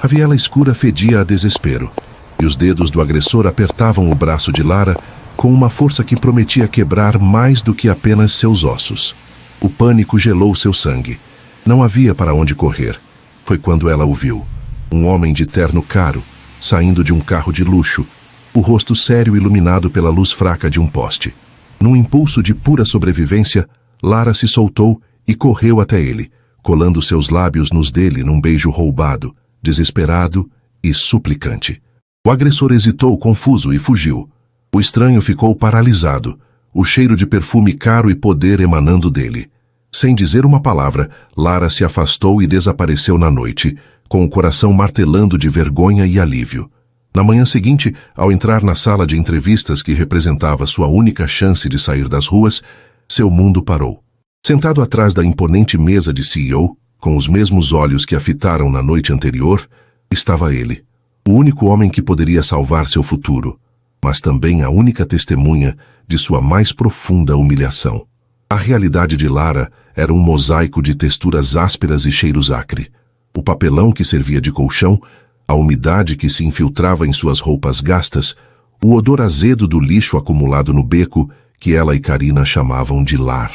A viela escura fedia a desespero, e os dedos do agressor apertavam o braço de Lara com uma força que prometia quebrar mais do que apenas seus ossos. O pânico gelou seu sangue. Não havia para onde correr. Foi quando ela o viu. Um homem de terno caro, saindo de um carro de luxo, o rosto sério iluminado pela luz fraca de um poste. Num impulso de pura sobrevivência, Lara se soltou e correu até ele, colando seus lábios nos dele num beijo roubado, desesperado e suplicante. O agressor hesitou confuso e fugiu. O estranho ficou paralisado, o cheiro de perfume caro e poder emanando dele. Sem dizer uma palavra, Lara se afastou e desapareceu na noite, com o coração martelando de vergonha e alívio. Na manhã seguinte, ao entrar na sala de entrevistas que representava sua única chance de sair das ruas, seu mundo parou. Sentado atrás da imponente mesa de CEO, com os mesmos olhos que a fitaram na noite anterior, estava ele, o único homem que poderia salvar seu futuro, mas também a única testemunha de sua mais profunda humilhação. A realidade de Lara era um mosaico de texturas ásperas e cheiros acre. O papelão que servia de colchão, a umidade que se infiltrava em suas roupas gastas, o odor azedo do lixo acumulado no beco que ela e Karina chamavam de lar.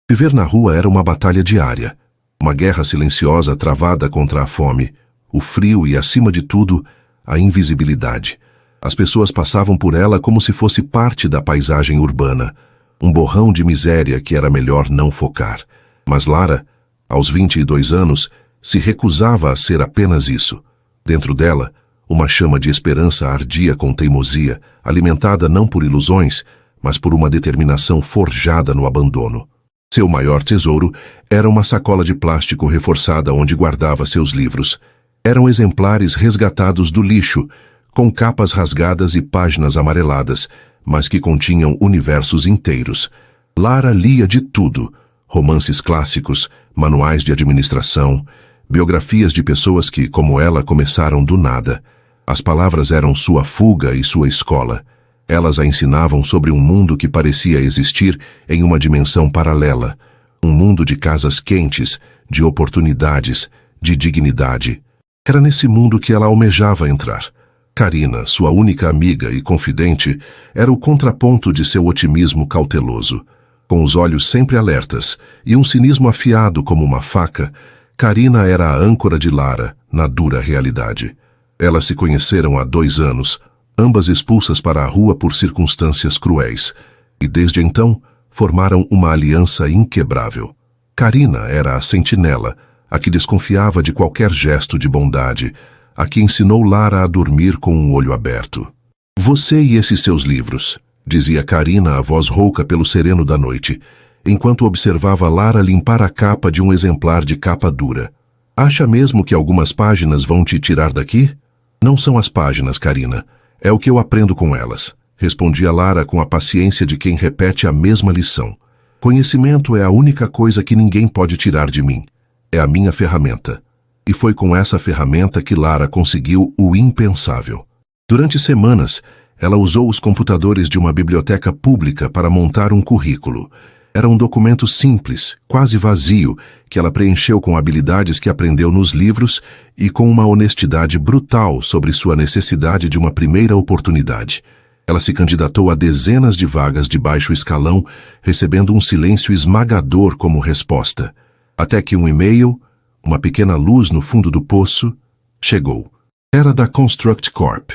Viver na rua era uma batalha diária, uma guerra silenciosa travada contra a fome, o frio e, acima de tudo, a invisibilidade. As pessoas passavam por ela como se fosse parte da paisagem urbana, um borrão de miséria que era melhor não focar. Mas Lara, aos 22 anos, se recusava a ser apenas isso. Dentro dela, uma chama de esperança ardia com teimosia, alimentada não por ilusões, mas por uma determinação forjada no abandono. Seu maior tesouro era uma sacola de plástico reforçada onde guardava seus livros. Eram exemplares resgatados do lixo, com capas rasgadas e páginas amareladas, mas que continham universos inteiros. Lara lia de tudo: romances clássicos, manuais de administração, biografias de pessoas que, como ela, começaram do nada. As palavras eram sua fuga e sua escola. Elas a ensinavam sobre um mundo que parecia existir em uma dimensão paralela, um mundo de casas quentes, de oportunidades, de dignidade. Era nesse mundo que ela almejava entrar. Karina, sua única amiga e confidente, era o contraponto de seu otimismo cauteloso. Com os olhos sempre alertas e um cinismo afiado como uma faca, Karina era a âncora de Lara na dura realidade. Elas se conheceram há 2 anos, ambas expulsas para a rua por circunstâncias cruéis, e desde então formaram uma aliança inquebrável. Karina era a sentinela, a que desconfiava de qualquer gesto de bondade, a que ensinou Lara a dormir com um olho aberto. "Você e esses seus livros", dizia Karina, a voz rouca pelo sereno da noite, enquanto observava Lara limpar a capa de um exemplar de capa dura. "Acha mesmo que algumas páginas vão te tirar daqui?" "Não são as páginas, Karina. É o que eu aprendo com elas", respondia Lara com a paciência de quem repete a mesma lição. "Conhecimento é a única coisa que ninguém pode tirar de mim. É a minha ferramenta." E foi com essa ferramenta que Lara conseguiu o impensável. Durante semanas, ela usou os computadores de uma biblioteca pública para montar um currículo. Era um documento simples, quase vazio, que ela preencheu com habilidades que aprendeu nos livros e com uma honestidade brutal sobre sua necessidade de uma primeira oportunidade. Ela se candidatou a dezenas de vagas de baixo escalão, recebendo um silêncio esmagador como resposta. Até que um e-mail, uma pequena luz no fundo do poço, chegou. Era da Construct Corp,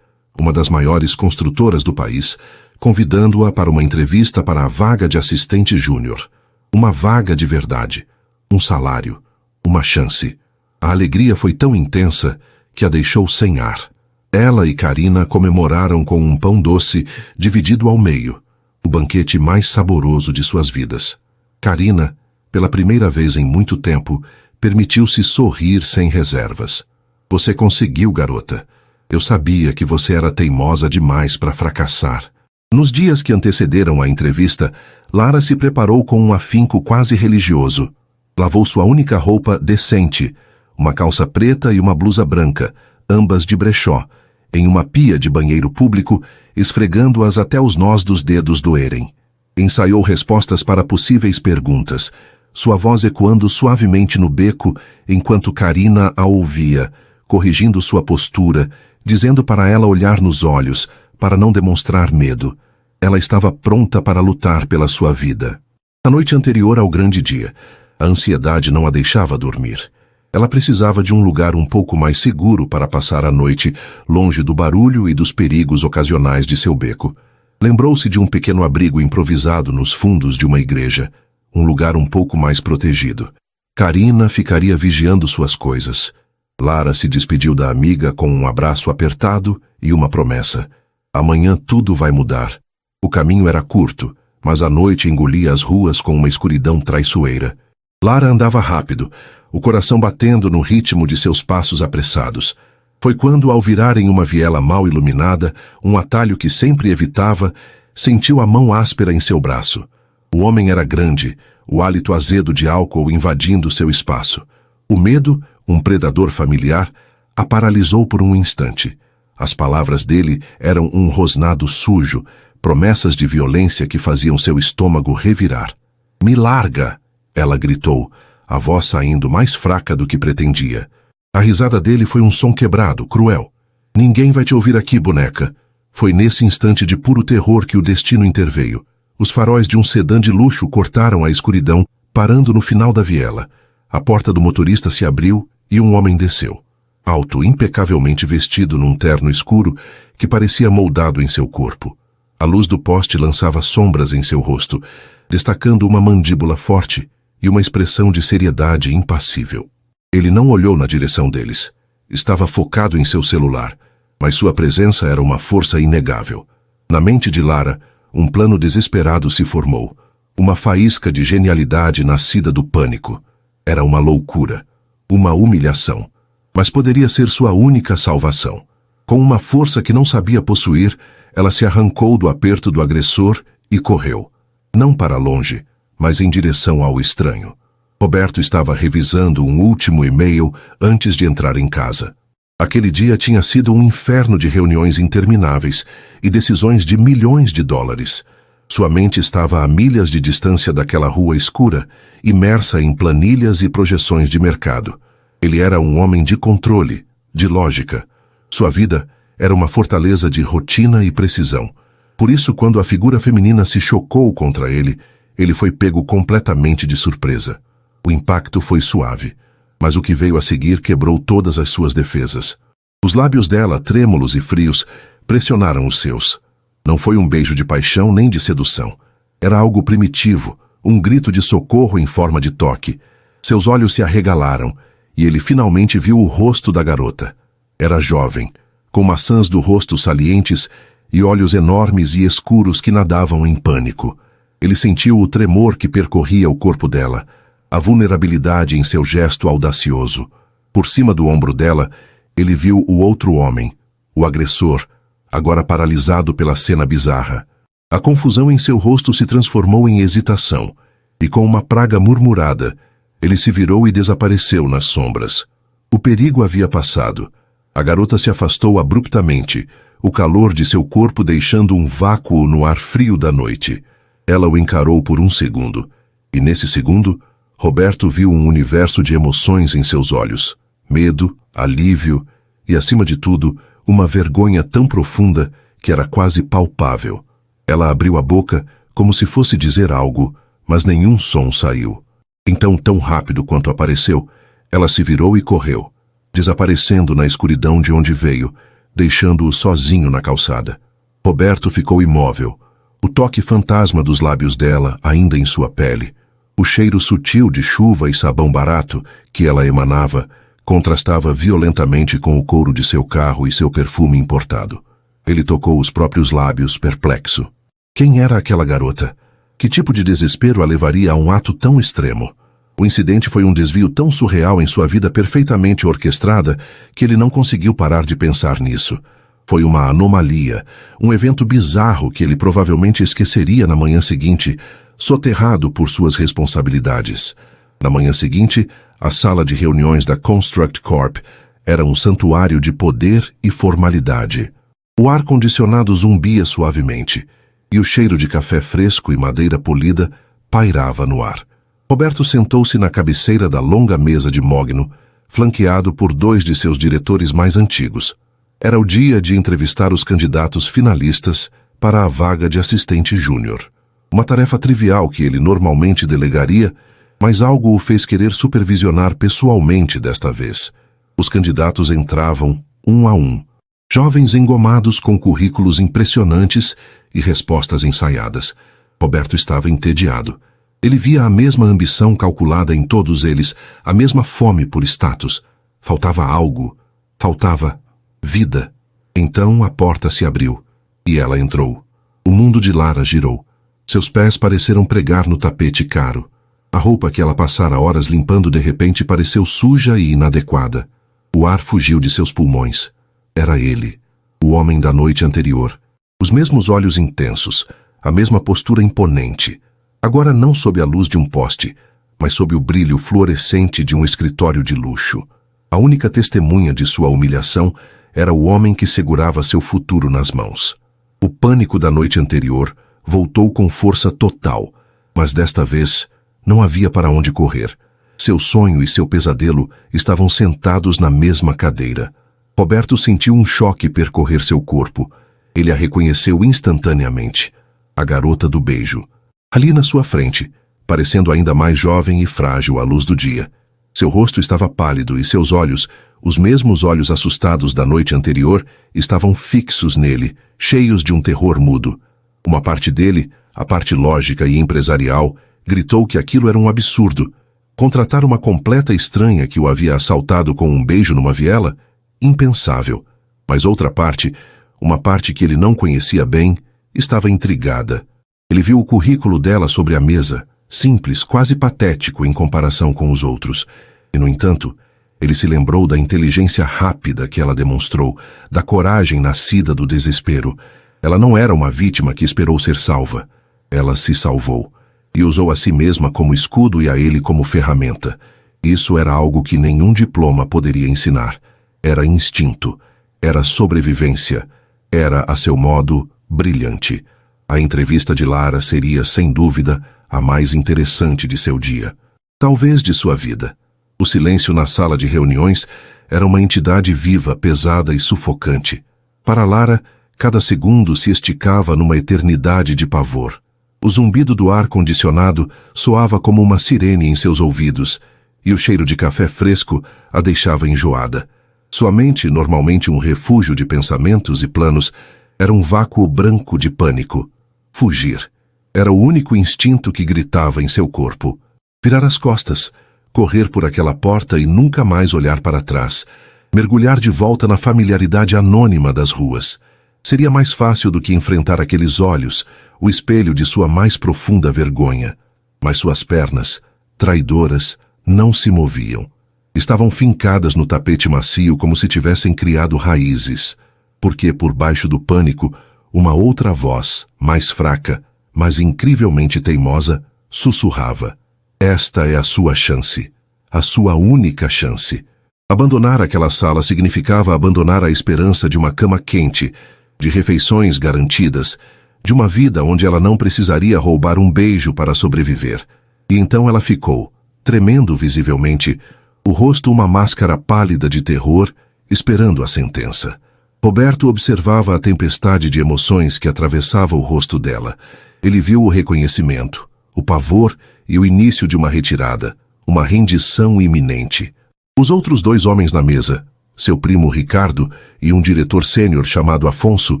uma das maiores construtoras do país, convidando-a para uma entrevista para a vaga de assistente júnior. Uma vaga de verdade, um salário, uma chance. A alegria foi tão intensa que a deixou sem ar. Ela e Karina comemoraram com um pão doce dividido ao meio, o banquete mais saboroso de suas vidas. Karina, pela primeira vez em muito tempo, permitiu-se sorrir sem reservas. "Você conseguiu, garota. Eu sabia que você era teimosa demais para fracassar." Nos dias que antecederam a entrevista, Lara se preparou com um afinco quase religioso. Lavou sua única roupa decente, uma calça preta e uma blusa branca, ambas de brechó, em uma pia de banheiro público, esfregando-as até os nós dos dedos doerem. Ensaiou respostas para possíveis perguntas, sua voz ecoando suavemente no beco enquanto Karina a ouvia, corrigindo sua postura, dizendo para ela olhar nos olhos, para não demonstrar medo. Ela estava pronta para lutar pela sua vida. Na noite anterior ao grande dia, a ansiedade não a deixava dormir. Ela precisava de um lugar um pouco mais seguro para passar a noite, longe do barulho e dos perigos ocasionais de seu beco. Lembrou-se de um pequeno abrigo improvisado nos fundos de uma igreja, um lugar um pouco mais protegido. Karina ficaria vigiando suas coisas. Lara se despediu da amiga com um abraço apertado e uma promessa. Amanhã tudo vai mudar. O caminho era curto, mas a noite engolia as ruas com uma escuridão traiçoeira. Lara andava rápido, o coração batendo no ritmo de seus passos apressados. Foi quando, ao virar em uma viela mal iluminada, um atalho que sempre evitava, sentiu a mão áspera em seu braço. O homem era grande, o hálito azedo de álcool invadindo seu espaço. O medo, um predador familiar, a paralisou por um instante. As palavras dele eram um rosnado sujo, promessas de violência que faziam seu estômago revirar. "Me larga!" ela gritou, a voz saindo mais fraca do que pretendia. A risada dele foi um som quebrado, cruel. "Ninguém vai te ouvir aqui, boneca." Foi nesse instante de puro terror que o destino interveio. Os faróis de um sedã de luxo cortaram a escuridão, parando no final da viela. A porta do motorista se abriu e um homem desceu. Alto, impecavelmente vestido num terno escuro que parecia moldado em seu corpo. A luz do poste lançava sombras em seu rosto, destacando uma mandíbula forte e uma expressão de seriedade impassível. Ele não olhou na direção deles. Estava focado em seu celular, mas sua presença era uma força inegável. Na mente de Lara, um plano desesperado se formou. Uma faísca de genialidade nascida do pânico. Era uma loucura, uma humilhação, mas poderia ser sua única salvação. Com uma força que não sabia possuir, ela se arrancou do aperto do agressor e correu. Não para longe, mas em direção ao estranho. Roberto estava revisando um último e-mail antes de entrar em casa. Aquele dia tinha sido um inferno de reuniões intermináveis e decisões de milhões de dólares. Sua mente estava a milhas de distância daquela rua escura, imersa em planilhas e projeções de mercado. Ele era um homem de controle, de lógica. Sua vida era uma fortaleza de rotina e precisão. Por isso, quando a figura feminina se chocou contra ele, ele foi pego completamente de surpresa. O impacto foi suave, mas o que veio a seguir quebrou todas as suas defesas. Os lábios dela, trêmulos e frios, pressionaram os seus. Não foi um beijo de paixão nem de sedução. Era algo primitivo, um grito de socorro em forma de toque. Seus olhos se arregalaram, e ele finalmente viu o rosto da garota. Era jovem, com maçãs do rosto salientes e olhos enormes e escuros que nadavam em pânico. Ele sentiu o tremor que percorria o corpo dela, a vulnerabilidade em seu gesto audacioso. Por cima do ombro dela, ele viu o outro homem, o agressor, agora paralisado pela cena bizarra. A confusão em seu rosto se transformou em hesitação, e com uma praga murmurada, ele se virou e desapareceu nas sombras. O perigo havia passado. A garota se afastou abruptamente, o calor de seu corpo deixando um vácuo no ar frio da noite. Ela o encarou por um segundo, e nesse segundo, Roberto viu um universo de emoções em seus olhos. Medo, alívio e, acima de tudo, uma vergonha tão profunda que era quase palpável. Ela abriu a boca como se fosse dizer algo, mas nenhum som saiu. Então, tão rápido quanto apareceu, ela se virou e correu, desaparecendo na escuridão de onde veio, deixando-o sozinho na calçada. Roberto ficou imóvel, o toque fantasma dos lábios dela ainda em sua pele. O cheiro sutil de chuva e sabão barato que ela emanava contrastava violentamente com o couro de seu carro e seu perfume importado. Ele tocou os próprios lábios, perplexo. Quem era aquela garota? Que tipo de desespero a levaria a um ato tão extremo? O incidente foi um desvio tão surreal em sua vida perfeitamente orquestrada que ele não conseguiu parar de pensar nisso. Foi uma anomalia, um evento bizarro que ele provavelmente esqueceria na manhã seguinte, soterrado por suas responsabilidades. Na manhã seguinte, a sala de reuniões da Construct Corp era um santuário de poder e formalidade. O ar-condicionado zumbia suavemente, e o cheiro de café fresco e madeira polida pairava no ar. Roberto sentou-se na cabeceira da longa mesa de mogno, flanqueado por 2 de seus diretores mais antigos. Era o dia de entrevistar os candidatos finalistas para a vaga de assistente júnior. Uma tarefa trivial que ele normalmente delegaria, mas algo o fez querer supervisionar pessoalmente desta vez. Os candidatos entravam um a um. Jovens engomados com currículos impressionantes e respostas ensaiadas. Roberto estava entediado. Ele via a mesma ambição calculada em todos eles, a mesma fome por status. Faltava algo. Faltava vida. Então a porta se abriu e ela entrou. O mundo de Lara girou. Seus pés pareceram pregar no tapete caro. A roupa que ela passara horas limpando de repente pareceu suja e inadequada. O ar fugiu de seus pulmões. Era ele, o homem da noite anterior. Os mesmos olhos intensos, a mesma postura imponente. Agora não sob a luz de um poste, mas sob o brilho fluorescente de um escritório de luxo. A única testemunha de sua humilhação era o homem que segurava seu futuro nas mãos. O pânico da noite anterior voltou com força total, mas desta vez não havia para onde correr. Seu sonho e seu pesadelo estavam sentados na mesma cadeira. Roberto sentiu um choque percorrer seu corpo. Ele a reconheceu instantaneamente. A garota do beijo. Ali na sua frente, parecendo ainda mais jovem e frágil à luz do dia. Seu rosto estava pálido e seus olhos, os mesmos olhos assustados da noite anterior, estavam fixos nele, cheios de um terror mudo. Uma parte dele, a parte lógica e empresarial, gritou que aquilo era um absurdo. Contratar uma completa estranha que o havia assaltado com um beijo numa viela? Impensável. Mas outra parte, uma parte que ele não conhecia bem, estava intrigada. Ele viu o currículo dela sobre a mesa, simples, quase patético em comparação com os outros. E, no entanto, ele se lembrou da inteligência rápida que ela demonstrou, da coragem nascida do desespero. Ela não era uma vítima que esperou ser salva. Ela se salvou. E usou a si mesma como escudo e a ele como ferramenta. Isso era algo que nenhum diploma poderia ensinar. Era instinto. Era sobrevivência. Era, a seu modo, brilhante. A entrevista de Lara seria, sem dúvida, a mais interessante de seu dia. Talvez de sua vida. O silêncio na sala de reuniões era uma entidade viva, pesada e sufocante. Para Lara, cada segundo se esticava numa eternidade de pavor. O zumbido do ar-condicionado soava como uma sirene em seus ouvidos, e o cheiro de café fresco a deixava enjoada. Sua mente, normalmente um refúgio de pensamentos e planos, era um vácuo branco de pânico. Fugir. Era o único instinto que gritava em seu corpo. Virar as costas, correr por aquela porta e nunca mais olhar para trás, mergulhar de volta na familiaridade anônima das ruas. Seria mais fácil do que enfrentar aqueles olhos, o espelho de sua mais profunda vergonha. Mas suas pernas, traidoras, não se moviam. Estavam fincadas no tapete macio como se tivessem criado raízes, porque, por baixo do pânico, uma outra voz, mais fraca, mas incrivelmente teimosa, sussurrava. Esta é a sua chance. A sua única chance. Abandonar aquela sala significava abandonar a esperança de uma cama quente, de refeições garantidas, de uma vida onde ela não precisaria roubar um beijo para sobreviver. E então ela ficou, tremendo visivelmente, o rosto uma máscara pálida de terror, esperando a sentença. Roberto observava a tempestade de emoções que atravessava o rosto dela. Ele viu o reconhecimento, o pavor e o início de uma retirada, uma rendição iminente. Os outros 2 homens na mesa, seu primo Ricardo e um diretor sênior chamado Afonso,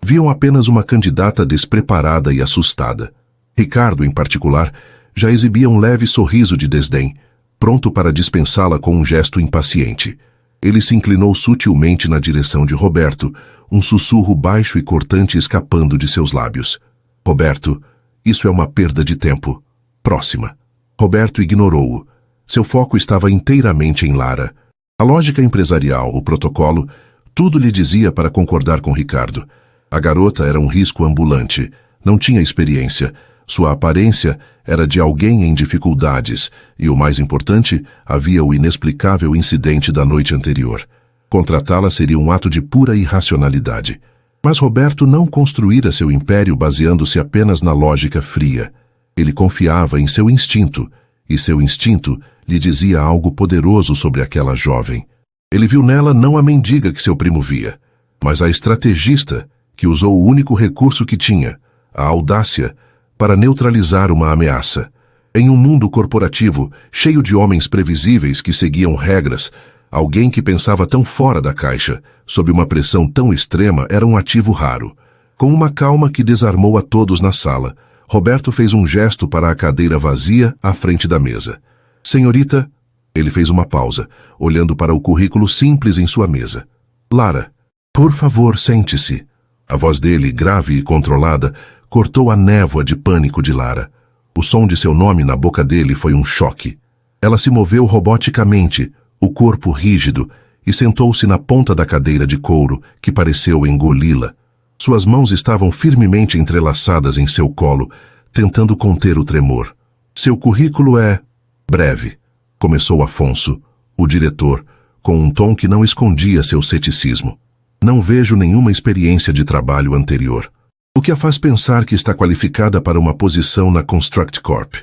viam apenas uma candidata despreparada e assustada. Ricardo, em particular, já exibia um leve sorriso de desdém, pronto para dispensá-la com um gesto impaciente. Ele se inclinou sutilmente na direção de Roberto, um sussurro baixo e cortante escapando de seus lábios. Roberto, isso é uma perda de tempo. Próxima. Roberto ignorou-o. Seu foco estava inteiramente em Lara. A lógica empresarial, o protocolo, tudo lhe dizia para concordar com Ricardo. A garota era um risco ambulante. Não tinha experiência. Sua aparência era de alguém em dificuldades e, o mais importante, havia o inexplicável incidente da noite anterior. Contratá-la seria um ato de pura irracionalidade. Mas Roberto não construíra seu império baseando-se apenas na lógica fria. Ele confiava em seu instinto, e seu instinto lhe dizia algo poderoso sobre aquela jovem. Ele viu nela não a mendiga que seu primo via, mas a estrategista que usou o único recurso que tinha, a audácia, para neutralizar uma ameaça. Em um mundo corporativo, cheio de homens previsíveis que seguiam regras, alguém que pensava tão fora da caixa, sob uma pressão tão extrema, era um ativo raro. Com uma calma que desarmou a todos na sala, Roberto fez um gesto para a cadeira vazia à frente da mesa. Senhorita, ele fez uma pausa, olhando para o currículo simples em sua mesa. Lara, por favor, sente-se. A voz dele, grave e controlada, cortou a névoa de pânico de Lara. O som de seu nome na boca dele foi um choque. Ela se moveu roboticamente, o corpo rígido, e sentou-se na ponta da cadeira de couro, que pareceu engoli-la. Suas mãos estavam firmemente entrelaçadas em seu colo, tentando conter o tremor. Seu currículo é breve, começou Afonso, o diretor, com um tom que não escondia seu ceticismo. Não vejo nenhuma experiência de trabalho anterior. O que a faz pensar que está qualificada para uma posição na Construct Corp?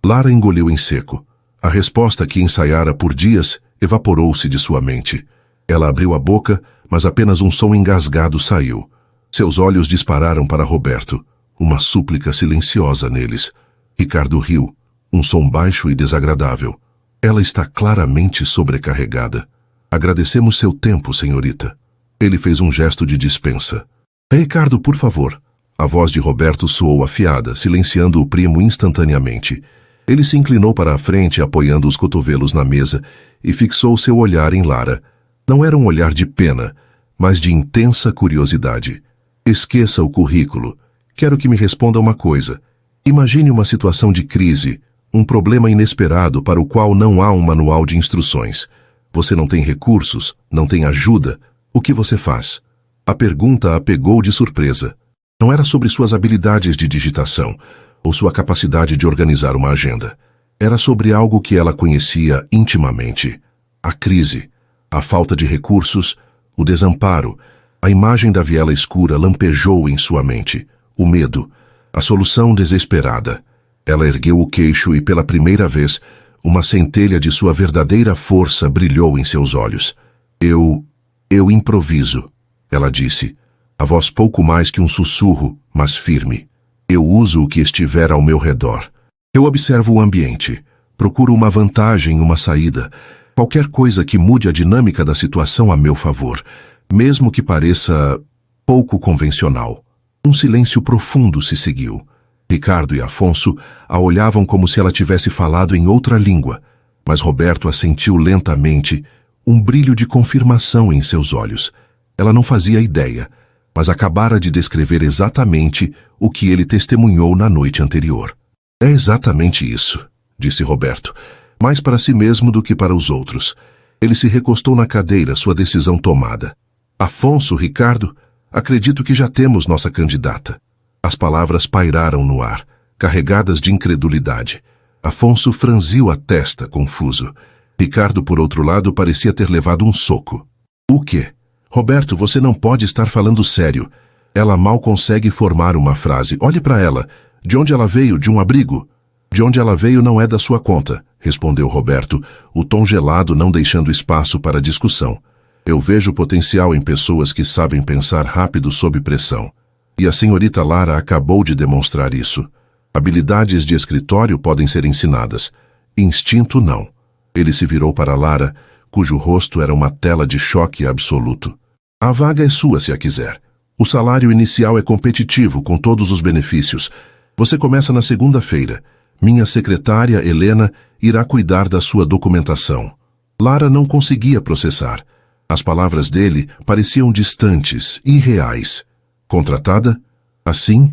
Lara engoliu em seco. A resposta que ensaiara por dias evaporou-se de sua mente. Ela abriu a boca, mas apenas um som engasgado saiu. Seus olhos dispararam para Roberto, uma súplica silenciosa neles. Ricardo riu, um som baixo e desagradável. Ela está claramente sobrecarregada. Agradecemos seu tempo, senhorita. Ele fez um gesto de dispensa. Ricardo, por favor. A voz de Roberto soou afiada, silenciando o primo instantaneamente. Ele se inclinou para a frente, apoiando os cotovelos na mesa, e fixou seu olhar em Lara. Não era um olhar de pena, mas de intensa curiosidade. Esqueça o currículo. Quero que me responda uma coisa. Imagine uma situação de crise, um problema inesperado para o qual não há um manual de instruções. Você não tem recursos, não tem ajuda. O que você faz? A pergunta a pegou de surpresa. Não era sobre suas habilidades de digitação ou sua capacidade de organizar uma agenda. Era sobre algo que ela conhecia intimamente. A crise, a falta de recursos, o desamparo. A imagem da viela escura lampejou em sua mente. O medo, a solução desesperada. Ela ergueu o queixo e, pela primeira vez, uma centelha de sua verdadeira força brilhou em seus olhos. Eu improviso, ela disse. A voz pouco mais que um sussurro, mas firme. Eu uso o que estiver ao meu redor. Eu observo o ambiente. Procuro uma vantagem, uma saída. Qualquer coisa que mude a dinâmica da situação a meu favor, mesmo que pareça pouco convencional. Um silêncio profundo se seguiu. Ricardo e Afonso a olhavam como se ela tivesse falado em outra língua, mas Roberto a sentiu lentamente, um brilho de confirmação em seus olhos. Ela não fazia ideia, mas acabara de descrever exatamente o que ele testemunhou na noite anterior. É exatamente isso, disse Roberto, mais para si mesmo do que para os outros. Ele se recostou na cadeira, sua decisão tomada. Afonso, Ricardo, acredito que já temos nossa candidata. As palavras pairaram no ar, carregadas de incredulidade. Afonso franziu a testa, confuso. Ricardo, por outro lado, parecia ter levado um soco. O quê? Roberto, você não pode estar falando sério. Ela mal consegue formar uma frase. Olhe para ela. De onde ela veio? De um abrigo? De onde ela veio não é da sua conta, respondeu Roberto, o tom gelado não deixando espaço para discussão. Eu vejo potencial em pessoas que sabem pensar rápido sob pressão. E a senhorita Lara acabou de demonstrar isso. Habilidades de escritório podem ser ensinadas. Instinto não. Ele se virou para Lara, cujo rosto era uma tela de choque absoluto. A vaga é sua se a quiser. O salário inicial é competitivo, com todos os benefícios. Você começa na segunda-feira. Minha secretária, Helena, irá cuidar da sua documentação. Lara não conseguia processar. As palavras dele pareciam distantes, irreais. Contratada? Assim,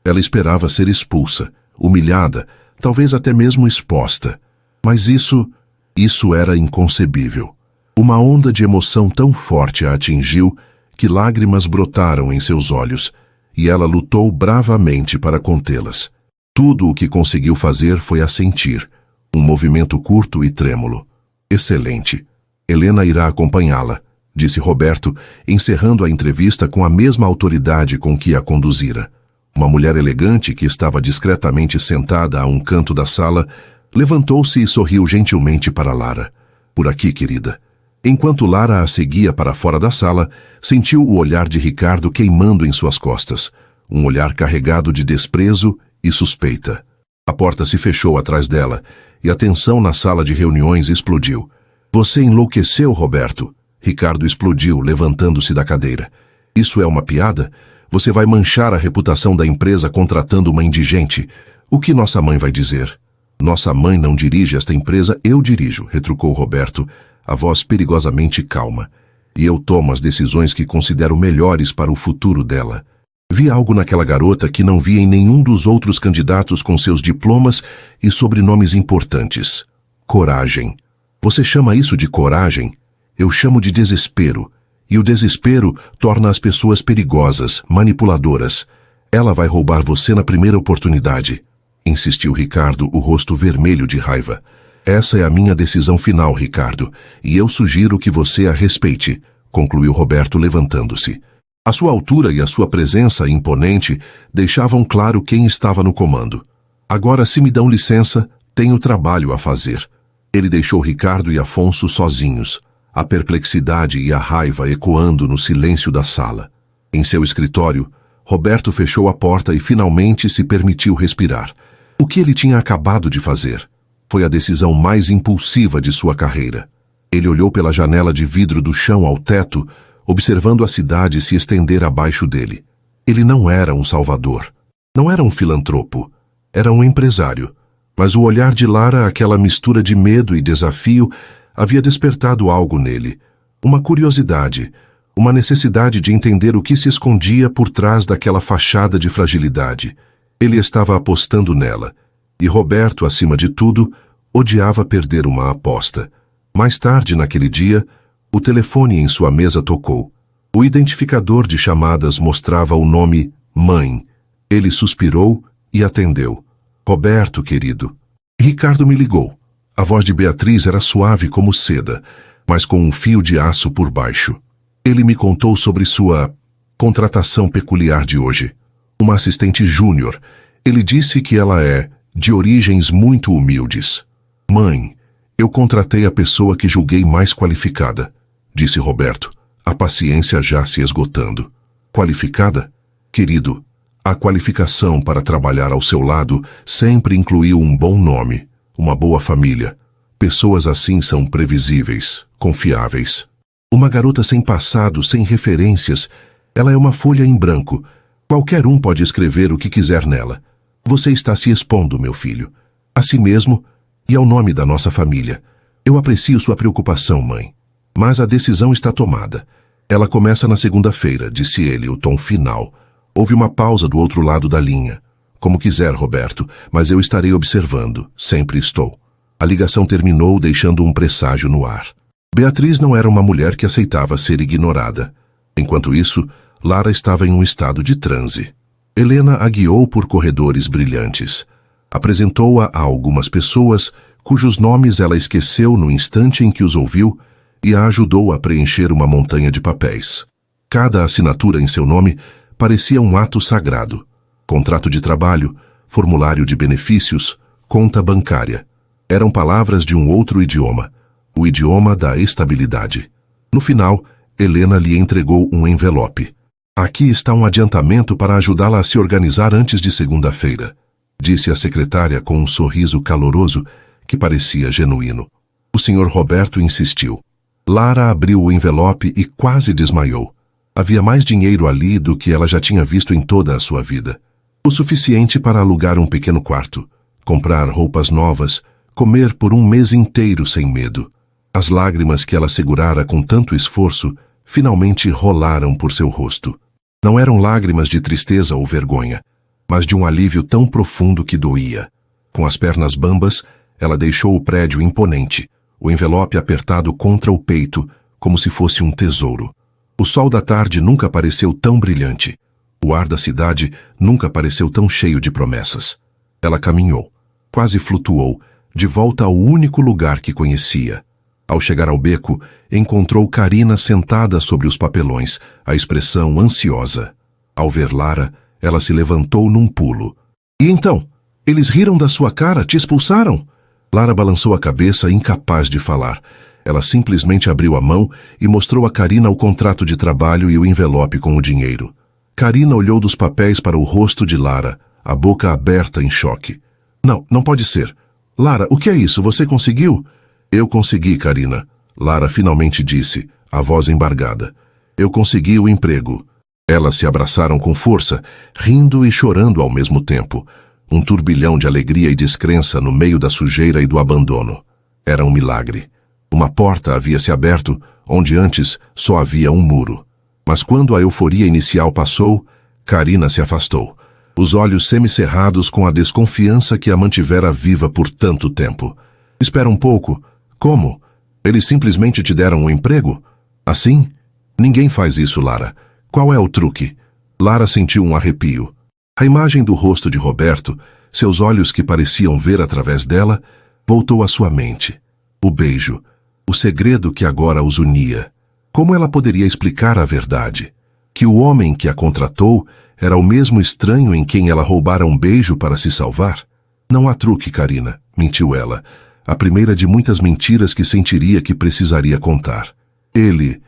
ela esperava ser expulsa, humilhada, talvez até mesmo exposta. Mas isso era inconcebível. Uma onda de emoção tão forte a atingiu que lágrimas brotaram em seus olhos, e ela lutou bravamente para contê-las. Tudo o que conseguiu fazer foi assentir, um movimento curto e trêmulo. Excelente. Helena irá acompanhá-la, disse Roberto, encerrando a entrevista com a mesma autoridade com que a conduzira. Uma mulher elegante que estava discretamente sentada a um canto da sala Levantou-se e sorriu gentilmente para Lara. Por aqui, querida. Enquanto Lara a seguia para fora da sala, sentiu o olhar de Ricardo queimando em suas costas. Um olhar carregado de desprezo e suspeita. A porta se fechou atrás dela e a tensão na sala de reuniões explodiu. Você enlouqueceu, Roberto? Ricardo explodiu, levantando-se da cadeira. Isso é uma piada? Você vai manchar a reputação da empresa contratando uma indigente. O que nossa mãe vai dizer? Nossa mãe não dirige esta empresa, eu dirijo, retrucou Roberto, a voz perigosamente calma. E eu tomo as decisões que considero melhores para o futuro dela. Vi algo naquela garota que não vi em nenhum dos outros candidatos com seus diplomas e sobrenomes importantes. Coragem. Você chama isso de coragem? Eu chamo de desespero. E o desespero torna as pessoas perigosas, manipuladoras. Ela vai roubar você na primeira oportunidade. Insistiu Ricardo, o rosto vermelho de raiva. Essa é a minha decisão final, Ricardo, e eu sugiro que você a respeite, concluiu Roberto levantando-se. A sua altura e a sua presença imponente deixavam claro quem estava no comando. Agora, se me dão licença, tenho trabalho a fazer. Ele deixou Ricardo e Afonso sozinhos, a perplexidade e a raiva ecoando no silêncio da sala. Em seu escritório, Roberto fechou a porta e finalmente se permitiu respirar. O que ele tinha acabado de fazer? Foi a decisão mais impulsiva de sua carreira. Ele olhou pela janela de vidro do chão ao teto, observando a cidade se estender abaixo dele. Ele não era um salvador. Não era um filantropo. Era um empresário. Mas o olhar de Lara, aquela mistura de medo e desafio, havia despertado algo nele. Uma curiosidade, uma necessidade de entender o que se escondia por trás daquela fachada de fragilidade. Ele estava apostando nela. E Roberto, acima de tudo, odiava perder uma aposta. Mais tarde, naquele dia, o telefone em sua mesa tocou. O identificador de chamadas mostrava o nome Mãe. Ele suspirou e atendeu. Roberto, querido. Ricardo me ligou. A voz de Beatriz era suave como seda, mas com um fio de aço por baixo. Ele me contou sobre sua contratação peculiar de hoje. Uma assistente júnior. Ele disse que ela é de origens muito humildes. Mãe, eu contratei a pessoa que julguei mais qualificada, disse Roberto, a paciência já se esgotando. Qualificada? Querido, a qualificação para trabalhar ao seu lado sempre incluiu um bom nome, uma boa família. Pessoas assim são previsíveis, confiáveis. Uma garota sem passado, sem referências, ela é uma folha em branco. Qualquer um pode escrever o que quiser nela. Você está se expondo, meu filho, a si mesmo e ao nome da nossa família. Eu aprecio sua preocupação, mãe. Mas a decisão está tomada. Ela começa na segunda-feira, disse ele, o tom final. Houve uma pausa do outro lado da linha. Como quiser, Roberto, mas eu estarei observando. Sempre estou. A ligação terminou, deixando um presságio no ar. Beatriz não era uma mulher que aceitava ser ignorada. Enquanto isso, Lara estava em um estado de transe. Helena a guiou por corredores brilhantes. Apresentou-a a algumas pessoas, cujos nomes ela esqueceu no instante em que os ouviu, e a ajudou a preencher uma montanha de papéis. Cada assinatura em seu nome parecia um ato sagrado. Contrato de trabalho, formulário de benefícios, conta bancária. Eram palavras de um outro idioma, o idioma da estabilidade. No final, Helena lhe entregou um envelope. Aqui está um adiantamento para ajudá-la a se organizar antes de segunda-feira, disse a secretária com um sorriso caloroso que parecia genuíno. O Sr. Roberto insistiu. Lara abriu o envelope e quase desmaiou. Havia mais dinheiro ali do que ela já tinha visto em toda a sua vida. O suficiente para alugar um pequeno quarto, comprar roupas novas, comer por um mês inteiro sem medo. As lágrimas que ela segurara com tanto esforço finalmente rolaram por seu rosto. Não eram lágrimas de tristeza ou vergonha, mas de um alívio tão profundo que doía. Com as pernas bambas, ela deixou o prédio imponente, o envelope apertado contra o peito, como se fosse um tesouro. O sol da tarde nunca pareceu tão brilhante. O ar da cidade nunca pareceu tão cheio de promessas. Ela caminhou, quase flutuou, de volta ao único lugar que conhecia. Ao chegar ao beco, encontrou Karina sentada sobre os papelões, a expressão ansiosa. Ao ver Lara, ela se levantou num pulo. E então? Eles riram da sua cara, te expulsaram? Lara balançou a cabeça, incapaz de falar. Ela simplesmente abriu a mão e mostrou a Karina o contrato de trabalho e o envelope com o dinheiro. Karina olhou dos papéis para o rosto de Lara, a boca aberta em choque. Não pode ser. Lara, o que é isso? Você conseguiu? Eu consegui, Karina. Lara finalmente disse, a voz embargada. Eu consegui o emprego. Elas se abraçaram com força, rindo e chorando ao mesmo tempo. Um turbilhão de alegria e descrença no meio da sujeira e do abandono. Era um milagre. Uma porta havia se aberto, onde antes só havia um muro. Mas quando a euforia inicial passou, Karina se afastou, os olhos semicerrados com a desconfiança que a mantivera viva por tanto tempo. Espera um pouco. Como? Eles simplesmente te deram um emprego? Assim? Ninguém faz isso, Lara. Qual é o truque? Lara sentiu um arrepio. A imagem do rosto de Roberto, seus olhos que pareciam ver através dela, voltou à sua mente. O beijo, o segredo que agora os unia. Como ela poderia explicar a verdade? Que o homem que a contratou era o mesmo estranho em quem ela roubara um beijo para se salvar? Não há truque, Karina, mentiu ela. A primeira de muitas mentiras que sentiria que precisaria contar. Ele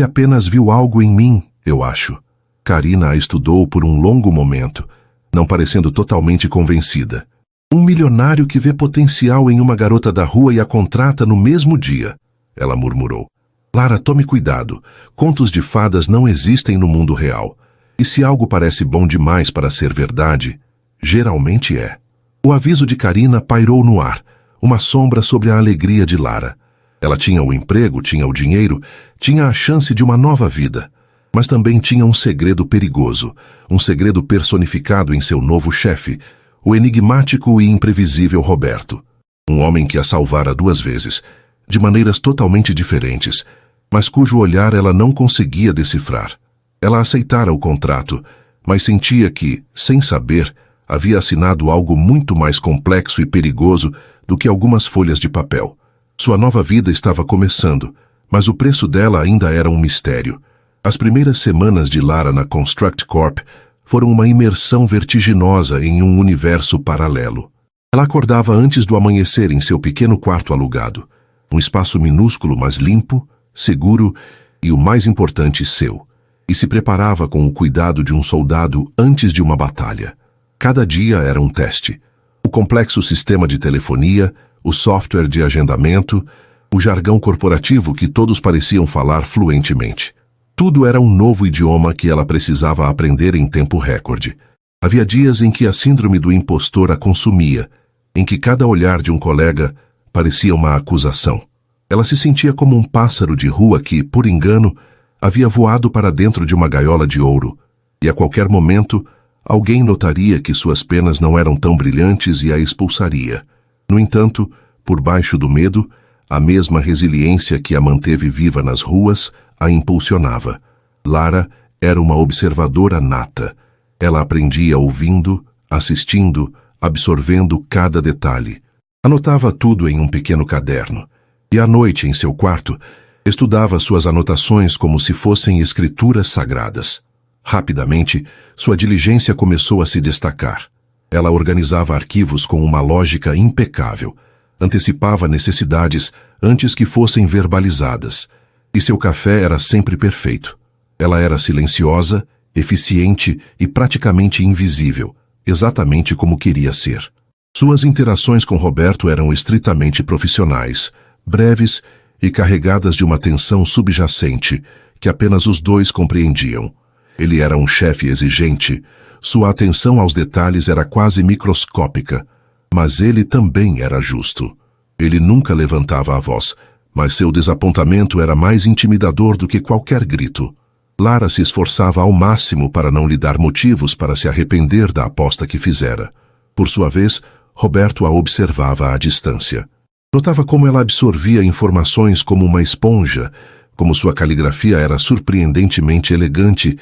apenas viu algo em mim, eu acho. Karina a estudou por um longo momento, não parecendo totalmente convencida. Um milionário que vê potencial em uma garota da rua e a contrata no mesmo dia, ela murmurou. Lara, tome cuidado. Contos de fadas não existem no mundo real. E se algo parece bom demais para ser verdade, geralmente é. O aviso de Karina pairou no ar, uma sombra sobre a alegria de Lara. Ela tinha o emprego, tinha o dinheiro, tinha a chance de uma nova vida. Mas também tinha um segredo perigoso, um segredo personificado em seu novo chefe, o enigmático e imprevisível Roberto. Um homem que a salvara 2 vezes, de maneiras totalmente diferentes, mas cujo olhar ela não conseguia decifrar. Ela aceitara o contrato, mas sentia que, sem saber, havia assinado algo muito mais complexo e perigoso do que algumas folhas de papel. Sua nova vida estava começando, mas o preço dela ainda era um mistério. As primeiras semanas de Lara na Construct Corp foram uma imersão vertiginosa em um universo paralelo. Ela acordava antes do amanhecer em seu pequeno quarto alugado, um espaço minúsculo, mas limpo, seguro e, o mais importante, seu, e se preparava com o cuidado de um soldado antes de uma batalha. Cada dia era um teste. O complexo sistema de telefonia, o software de agendamento, o jargão corporativo que todos pareciam falar fluentemente. Tudo era um novo idioma que ela precisava aprender em tempo recorde. Havia dias em que a síndrome do impostor a consumia, em que cada olhar de um colega parecia uma acusação. Ela se sentia como um pássaro de rua que, por engano, havia voado para dentro de uma gaiola de ouro, e a qualquer momento alguém notaria que suas penas não eram tão brilhantes e a expulsaria. No entanto, por baixo do medo, a mesma resiliência que a manteve viva nas ruas a impulsionava. Lara era uma observadora nata. Ela aprendia ouvindo, assistindo, absorvendo cada detalhe. Anotava tudo em um pequeno caderno. E à noite, em seu quarto, estudava suas anotações como se fossem escrituras sagradas. Rapidamente, sua diligência começou a se destacar. Ela organizava arquivos com uma lógica impecável. Antecipava necessidades antes que fossem verbalizadas. E seu café era sempre perfeito. Ela era silenciosa, eficiente e praticamente invisível, exatamente como queria ser. Suas interações com Roberto eram estritamente profissionais, breves e carregadas de uma tensão subjacente que apenas os dois compreendiam. Ele era um chefe exigente, sua atenção aos detalhes era quase microscópica, mas ele também era justo. Ele nunca levantava a voz, mas seu desapontamento era mais intimidador do que qualquer grito. Lara se esforçava ao máximo para não lhe dar motivos para se arrepender da aposta que fizera. Por sua vez, Roberto a observava à distância. Notava como ela absorvia informações como uma esponja, como sua caligrafia era surpreendentemente elegante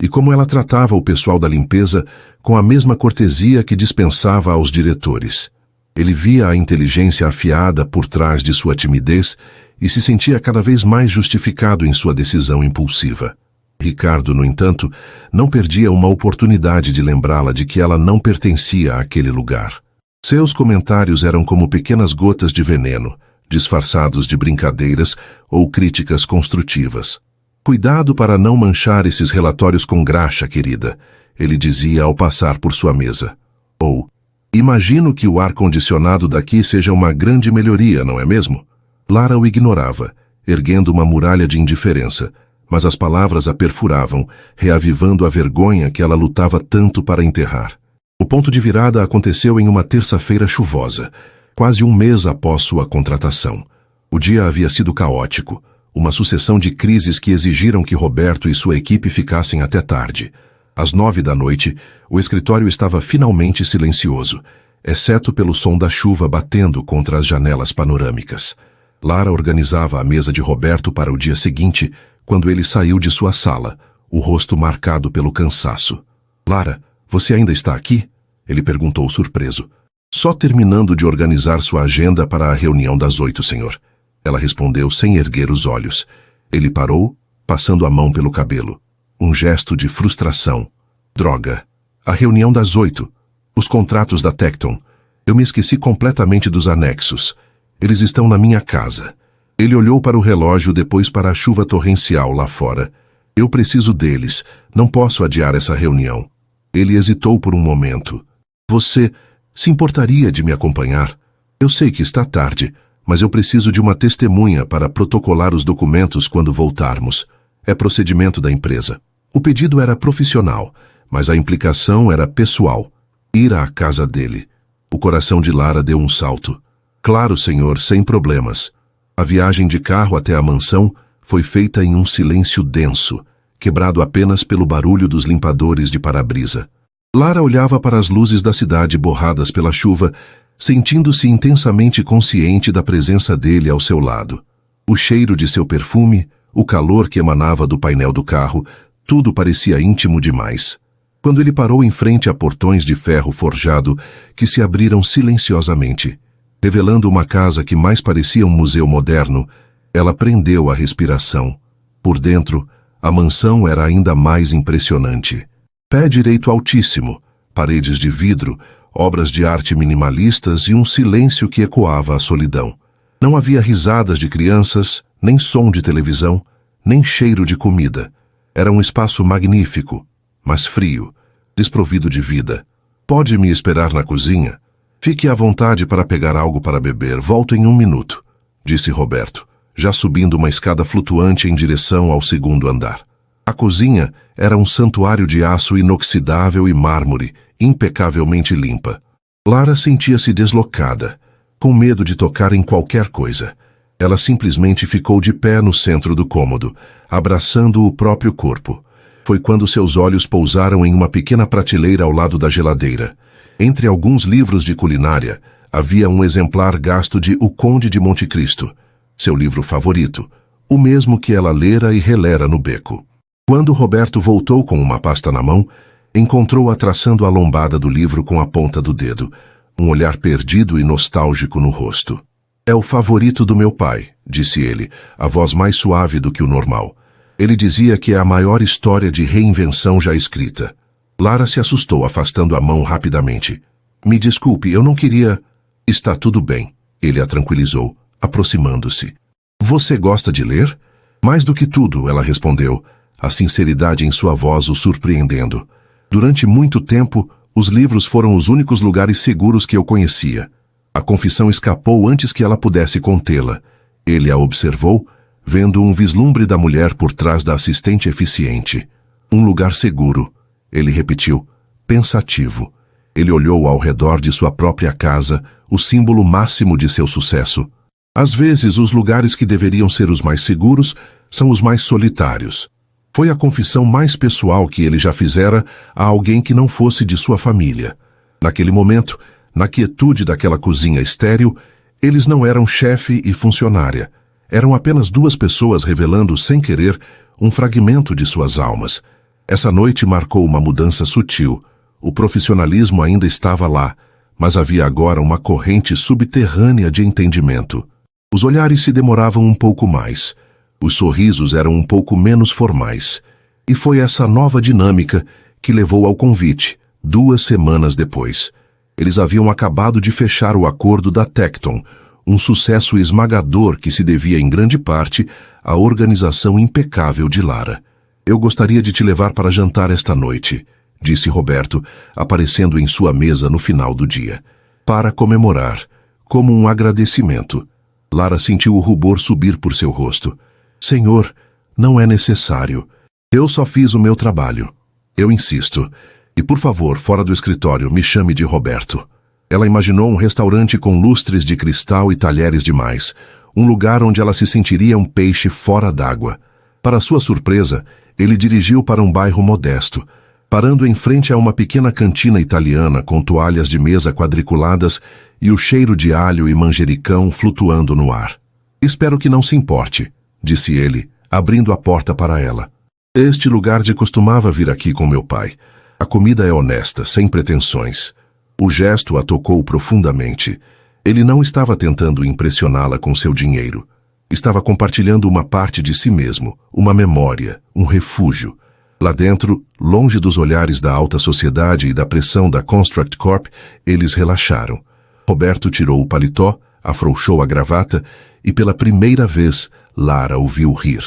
e como ela tratava o pessoal da limpeza com a mesma cortesia que dispensava aos diretores. Ele via a inteligência afiada por trás de sua timidez e se sentia cada vez mais justificado em sua decisão impulsiva. Ricardo, no entanto, não perdia uma oportunidade de lembrá-la de que ela não pertencia àquele lugar. Seus comentários eram como pequenas gotas de veneno, disfarçados de brincadeiras ou críticas construtivas. Cuidado para não manchar esses relatórios com graxa, querida, ele dizia ao passar por sua mesa. Ou, imagino que o ar-condicionado daqui seja uma grande melhoria, não é mesmo? Lara o ignorava, erguendo uma muralha de indiferença, mas as palavras a perfuravam, reavivando a vergonha que ela lutava tanto para enterrar. O ponto de virada aconteceu em uma terça-feira chuvosa, quase um mês após sua contratação. O dia havia sido caótico, uma sucessão de crises que exigiram que Roberto e sua equipe ficassem até tarde. Às 9 da noite, o escritório estava finalmente silencioso, exceto pelo som da chuva batendo contra as janelas panorâmicas. Lara organizava a mesa de Roberto para o dia seguinte, quando ele saiu de sua sala, o rosto marcado pelo cansaço. Lara, você ainda está aqui? Ele perguntou surpreso. Só terminando de organizar sua agenda para a reunião das 8, senhor. Ela respondeu sem erguer os olhos. Ele parou, passando a mão pelo cabelo. Um gesto de frustração. Droga. A reunião das 8. Os contratos da Tecton. Eu me esqueci completamente dos anexos. Eles estão na minha casa. Ele olhou para o relógio, depois para a chuva torrencial lá fora. Eu preciso deles. Não posso adiar essa reunião. Ele hesitou por um momento. Você se importaria de me acompanhar? Eu sei que está tarde, mas eu preciso de uma testemunha para protocolar os documentos quando voltarmos. É procedimento da empresa. O pedido era profissional, mas a implicação era pessoal. Ir à casa dele. O coração de Lara deu um salto. Claro, senhor, sem problemas. A viagem de carro até a mansão foi feita em um silêncio denso, quebrado apenas pelo barulho dos limpadores de para-brisa. Lara olhava para as luzes da cidade borradas pela chuva, sentindo-se intensamente consciente da presença dele ao seu lado. O cheiro de seu perfume, o calor que emanava do painel do carro, tudo parecia íntimo demais. Quando ele parou em frente a portões de ferro forjado que se abriram silenciosamente, revelando uma casa que mais parecia um museu moderno, ela prendeu a respiração. Por dentro, a mansão era ainda mais impressionante. Pé direito altíssimo, paredes de vidro, obras de arte minimalistas e um silêncio que ecoava a solidão. Não havia risadas de crianças, nem som de televisão, nem cheiro de comida. Era um espaço magnífico, mas frio, desprovido de vida. Pode me esperar na cozinha? Fique à vontade para pegar algo para beber. Volto em 1 minuto, disse Roberto, já subindo uma escada flutuante em direção ao 2º andar. A cozinha era um santuário de aço inoxidável e mármore, impecavelmente limpa. Lara sentia-se deslocada, com medo de tocar em qualquer coisa. Ela simplesmente ficou de pé no centro do cômodo, abraçando o próprio corpo. Foi quando seus olhos pousaram em uma pequena prateleira ao lado da geladeira. Entre alguns livros de culinária, havia um exemplar gasto de O Conde de Monte Cristo, seu livro favorito, o mesmo que ela lera e relera no beco. Quando Roberto voltou com uma pasta na mão, encontrou-a traçando a lombada do livro com a ponta do dedo, um olhar perdido e nostálgico no rosto. É o favorito do meu pai, disse ele, a voz mais suave do que o normal. Ele dizia que é a maior história de reinvenção já escrita. Lara se assustou, afastando a mão rapidamente. Me desculpe, eu não queria... Está tudo bem, ele a tranquilizou, aproximando-se. Você gosta de ler? Mais do que tudo, ela respondeu, a sinceridade em sua voz o surpreendendo. Durante muito tempo, os livros foram os únicos lugares seguros que eu conhecia. A confissão escapou antes que ela pudesse contê-la. Ele a observou, vendo um vislumbre da mulher por trás da assistente eficiente. Um lugar seguro. Ele repetiu, pensativo. Ele olhou ao redor de sua própria casa, o símbolo máximo de seu sucesso. Às vezes, os lugares que deveriam ser os mais seguros são os mais solitários. Foi a confissão mais pessoal que ele já fizera a alguém que não fosse de sua família. Naquele momento, na quietude daquela cozinha estéril, eles não eram chefe e funcionária. Eram apenas 2 pessoas revelando, sem querer, um fragmento de suas almas. Essa noite marcou uma mudança sutil. O profissionalismo ainda estava lá, mas havia agora uma corrente subterrânea de entendimento. Os olhares se demoravam um pouco mais. Os sorrisos eram um pouco menos formais. E foi essa nova dinâmica que levou ao convite, 2 semanas depois. Eles haviam acabado de fechar o acordo da Tecton, um sucesso esmagador que se devia em grande parte à organização impecável de Lara. Eu gostaria de te levar para jantar esta noite, disse Roberto, aparecendo em sua mesa no final do dia. Para comemorar, como um agradecimento. Lara sentiu o rubor subir por seu rosto. Senhor, não é necessário. Eu só fiz o meu trabalho. Eu insisto. E por favor, fora do escritório, me chame de Roberto. Ela imaginou um restaurante com lustres de cristal e talheres demais, um lugar onde ela se sentiria um peixe fora d'água. Para sua surpresa, ele dirigiu para um bairro modesto, parando em frente a uma pequena cantina italiana com toalhas de mesa quadriculadas e o cheiro de alho e manjericão flutuando no ar. Espero que não se importe, disse ele, abrindo a porta para ela. Este lugar costumava vir aqui com meu pai. A comida é honesta, sem pretensões. O gesto a tocou profundamente. Ele não estava tentando impressioná-la com seu dinheiro. Estava compartilhando uma parte de si mesmo, uma memória, um refúgio. Lá dentro, longe dos olhares da alta sociedade e da pressão da Construct Corp, eles relaxaram. Roberto tirou o paletó, afrouxou a gravata e pela primeira vez Lara ouviu rir.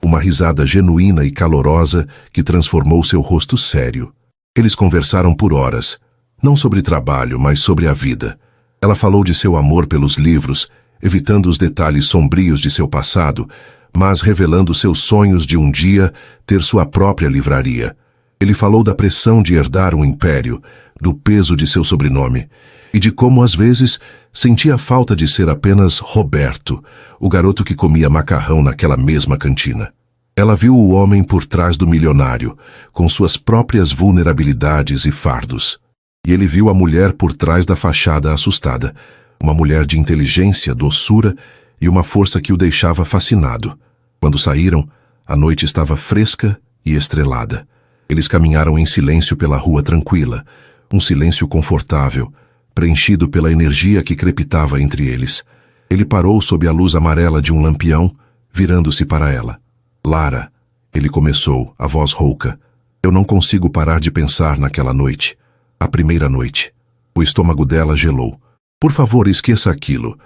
Uma risada genuína e calorosa que transformou seu rosto sério. Eles conversaram por horas, não sobre trabalho, mas sobre a vida. Ela falou de seu amor pelos livros, evitando os detalhes sombrios de seu passado, mas revelando seus sonhos de um dia ter sua própria livraria. Ele falou da pressão de herdar um império, do peso de seu sobrenome, e de como às vezes sentia falta de ser apenas Roberto, o garoto que comia macarrão naquela mesma cantina. Ela viu o homem por trás do milionário, com suas próprias vulnerabilidades e fardos. E ele viu a mulher por trás da fachada assustada, uma mulher de inteligência, doçura e uma força que o deixava fascinado. Quando saíram, a noite estava fresca e estrelada. Eles caminharam em silêncio pela rua tranquila, um silêncio confortável, preenchido pela energia que crepitava entre eles. Ele parou sob a luz amarela de um lampião, virando-se para ela. Lara, ele começou, a voz rouca. Eu não consigo parar de pensar naquela noite. A primeira noite. O estômago dela gelou. Por favor, esqueça aquilo.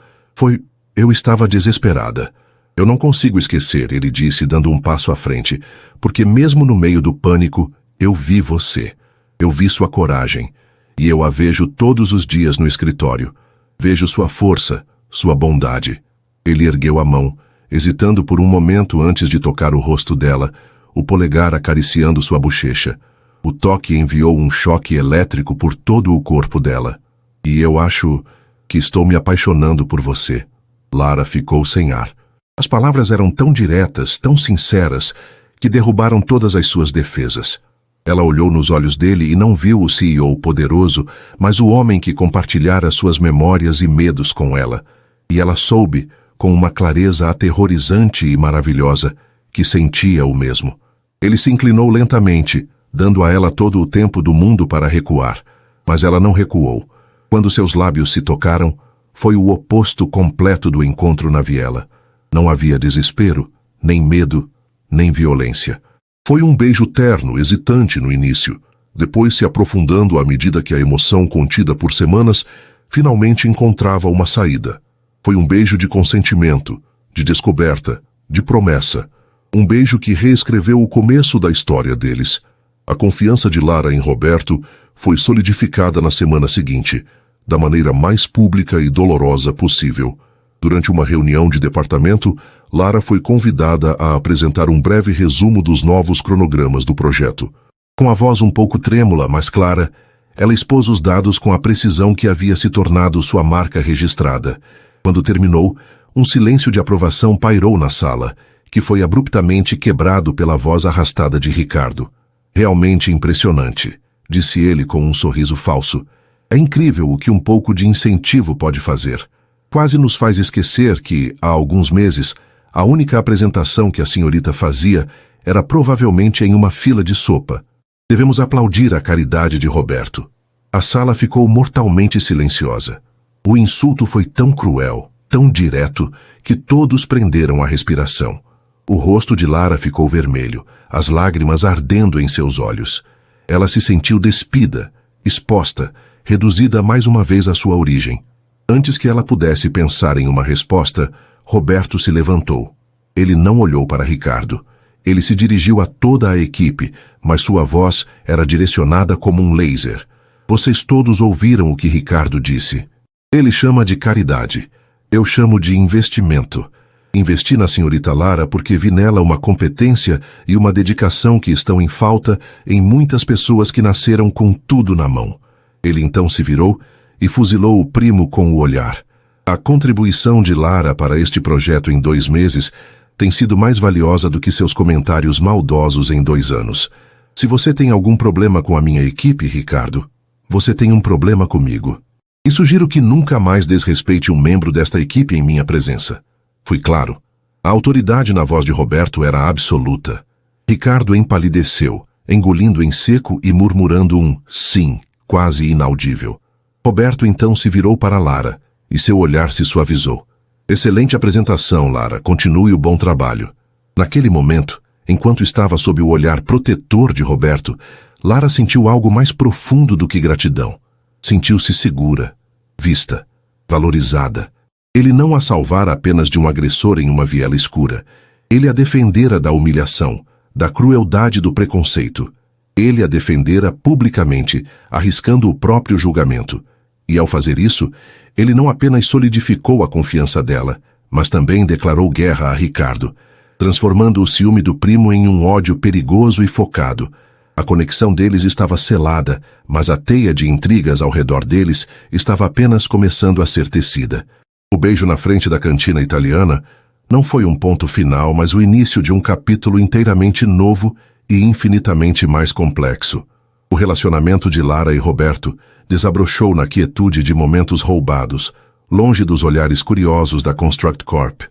Eu estava desesperada. Eu não consigo esquecer, ele disse, dando um passo à frente, porque mesmo no meio do pânico, eu vi você. Eu vi sua coragem. E eu a vejo todos os dias no escritório. Vejo sua força, sua bondade. Ele ergueu a mão, hesitando por um momento antes de tocar o rosto dela, o polegar acariciando sua bochecha. O toque enviou um choque elétrico por todo o corpo dela. E eu acho que estou me apaixonando por você. Lara ficou sem ar. As palavras eram tão diretas, tão sinceras, que derrubaram todas as suas defesas. Ela olhou nos olhos dele e não viu o CEO poderoso, mas o homem que compartilhara suas memórias e medos com ela. E ela soube, com uma clareza aterrorizante e maravilhosa, que sentia o mesmo. Ele se inclinou lentamente, dando a ela todo o tempo do mundo para recuar, mas ela não recuou. Quando seus lábios se tocaram, foi o oposto completo do encontro na viela. Não havia desespero, nem medo, nem violência. Foi um beijo terno, hesitante no início, depois se aprofundando à medida que a emoção contida por semanas finalmente encontrava uma saída. Foi um beijo de consentimento, de descoberta, de promessa. Um beijo que reescreveu o começo da história deles. A confiança de Lara em Roberto foi solidificada na semana seguinte, da maneira mais pública e dolorosa possível. Durante uma reunião de departamento, Lara foi convidada a apresentar um breve resumo dos novos cronogramas do projeto. Com a voz um pouco trêmula, mas clara, ela expôs os dados com a precisão que havia se tornado sua marca registrada. Quando terminou, um silêncio de aprovação pairou na sala, que foi abruptamente quebrado pela voz arrastada de Ricardo. Realmente impressionante, disse ele com um sorriso falso. É incrível o que um pouco de incentivo pode fazer. Quase nos faz esquecer que, há alguns meses, a única apresentação que a senhorita fazia era provavelmente em uma fila de sopa. Devemos aplaudir a caridade de Roberto. A sala ficou mortalmente silenciosa. O insulto foi tão cruel, tão direto, que todos prenderam a respiração. O rosto de Lara ficou vermelho, as lágrimas ardendo em seus olhos. Ela se sentiu despida, exposta, reduzida mais uma vez à sua origem. Antes que ela pudesse pensar em uma resposta, Roberto se levantou. Ele não olhou para Ricardo. Ele se dirigiu a toda a equipe, mas sua voz era direcionada como um laser. Vocês todos ouviram o que Ricardo disse. Ele chama de caridade. Eu chamo de investimento. Investi na senhorita Lara porque vi nela uma competência e uma dedicação que estão em falta em muitas pessoas que nasceram com tudo na mão. Ele então se virou e fuzilou o primo com o olhar. A contribuição de Lara para este projeto em 2 meses tem sido mais valiosa do que seus comentários maldosos em 2 anos. Se você tem algum problema com a minha equipe, Ricardo, você tem um problema comigo. E sugiro que nunca mais desrespeite um membro desta equipe em minha presença. Fui claro. A autoridade na voz de Roberto era absoluta. Ricardo empalideceu, engolindo em seco e murmurando um sim, quase inaudível. Roberto então se virou para Lara, e seu olhar se suavizou. Excelente apresentação, Lara. Continue o bom trabalho. Naquele momento, enquanto estava sob o olhar protetor de Roberto, Lara sentiu algo mais profundo do que gratidão. Sentiu-se segura, vista, valorizada. Ele não a salvara apenas de um agressor em uma viela escura. Ele a defendera da humilhação, da crueldade do preconceito. Ele a defendera publicamente, arriscando o próprio julgamento. E ao fazer isso, ele não apenas solidificou a confiança dela, mas também declarou guerra a Ricardo, transformando o ciúme do primo em um ódio perigoso e focado. A conexão deles estava selada, mas a teia de intrigas ao redor deles estava apenas começando a ser tecida. O beijo na frente da cantina italiana não foi um ponto final, mas o início de um capítulo inteiramente novo e infinitamente mais complexo. O relacionamento de Lara e Roberto desabrochou na quietude de momentos roubados, longe dos olhares curiosos da Construct Corp.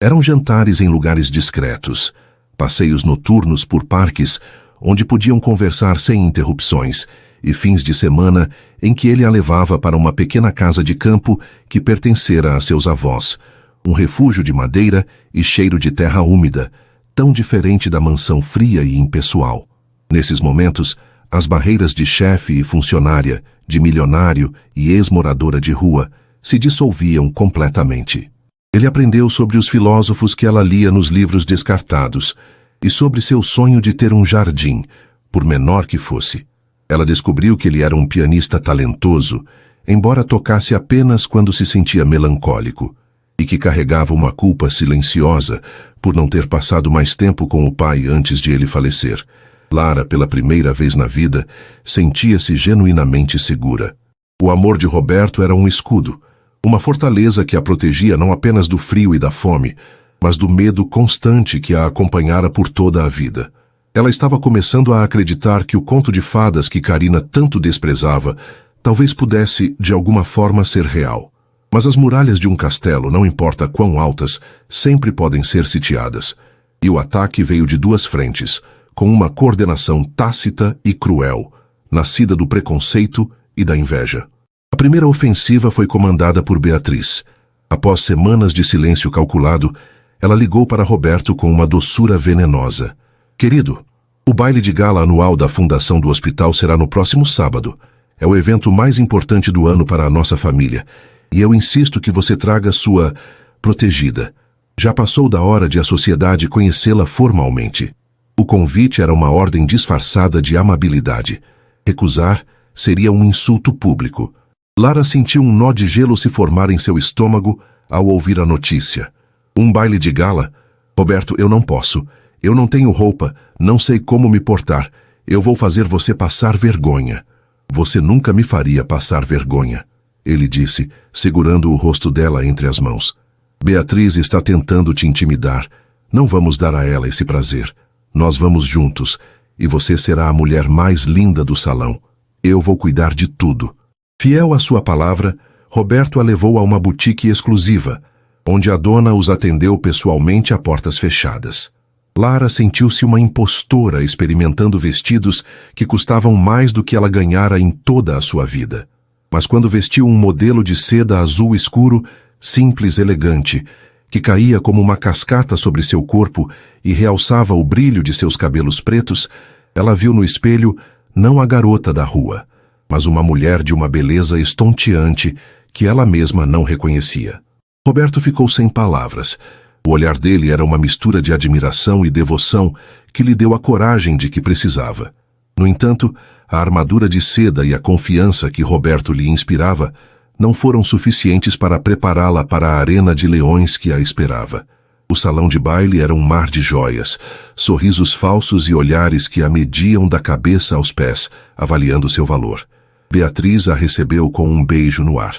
Eram jantares em lugares discretos, passeios noturnos por parques onde podiam conversar sem interrupções, e fins de semana em que ele a levava para uma pequena casa de campo que pertencera a seus avós, um refúgio de madeira e cheiro de terra úmida, tão diferente da mansão fria e impessoal. Nesses momentos, as barreiras de chefe e funcionária, de milionário e ex-moradora de rua, se dissolviam completamente. Ele aprendeu sobre os filósofos que ela lia nos livros descartados e sobre seu sonho de ter um jardim, por menor que fosse. Ela descobriu que ele era um pianista talentoso, embora tocasse apenas quando se sentia melancólico, e que carregava uma culpa silenciosa por não ter passado mais tempo com o pai antes de ele falecer. Lara, pela primeira vez na vida, sentia-se genuinamente segura. O amor de Roberto era um escudo, uma fortaleza que a protegia não apenas do frio e da fome, mas do medo constante que a acompanhara por toda a vida. Ela estava começando a acreditar que o conto de fadas que Karina tanto desprezava talvez pudesse, de alguma forma, ser real. Mas as muralhas de um castelo, não importa quão altas, sempre podem ser sitiadas. E o ataque veio de 2 frentes, com uma coordenação tácita e cruel, nascida do preconceito e da inveja. A primeira ofensiva foi comandada por Beatriz. Após semanas de silêncio calculado, ela ligou para Roberto com uma doçura venenosa. Querido, o baile de gala anual da fundação do hospital será no próximo sábado. É o evento mais importante do ano para a nossa família. E eu insisto que você traga sua protegida. Já passou da hora de a sociedade conhecê-la formalmente. O convite era uma ordem disfarçada de amabilidade. Recusar seria um insulto público. Lara sentiu um nó de gelo se formar em seu estômago ao ouvir a notícia. Um baile de gala? Roberto, eu não posso. Eu não tenho roupa, não sei como me portar. Eu vou fazer você passar vergonha. Você nunca me faria passar vergonha, ele disse, segurando o rosto dela entre as mãos. Beatriz está tentando te intimidar. Não vamos dar a ela esse prazer. Nós vamos juntos, e você será a mulher mais linda do salão. Eu vou cuidar de tudo. Fiel à sua palavra, Roberto a levou a uma boutique exclusiva, onde a dona os atendeu pessoalmente a portas fechadas. Lara sentiu-se uma impostora experimentando vestidos que custavam mais do que ela ganhara em toda a sua vida. Mas quando vestiu um modelo de seda azul escuro, simples, elegante, que caía como uma cascata sobre seu corpo e realçava o brilho de seus cabelos pretos, ela viu no espelho não a garota da rua, mas uma mulher de uma beleza estonteante que ela mesma não reconhecia. Roberto ficou sem palavras. O olhar dele era uma mistura de admiração e devoção que lhe deu a coragem de que precisava. No entanto, a armadura de seda e a confiança que Roberto lhe inspirava não foram suficientes para prepará-la para a arena de leões que a esperava. O salão de baile era um mar de joias, sorrisos falsos e olhares que a mediam da cabeça aos pés, avaliando seu valor. Beatriz a recebeu com um beijo no ar,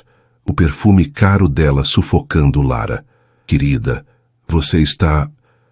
o perfume caro dela sufocando Lara. Querida, você está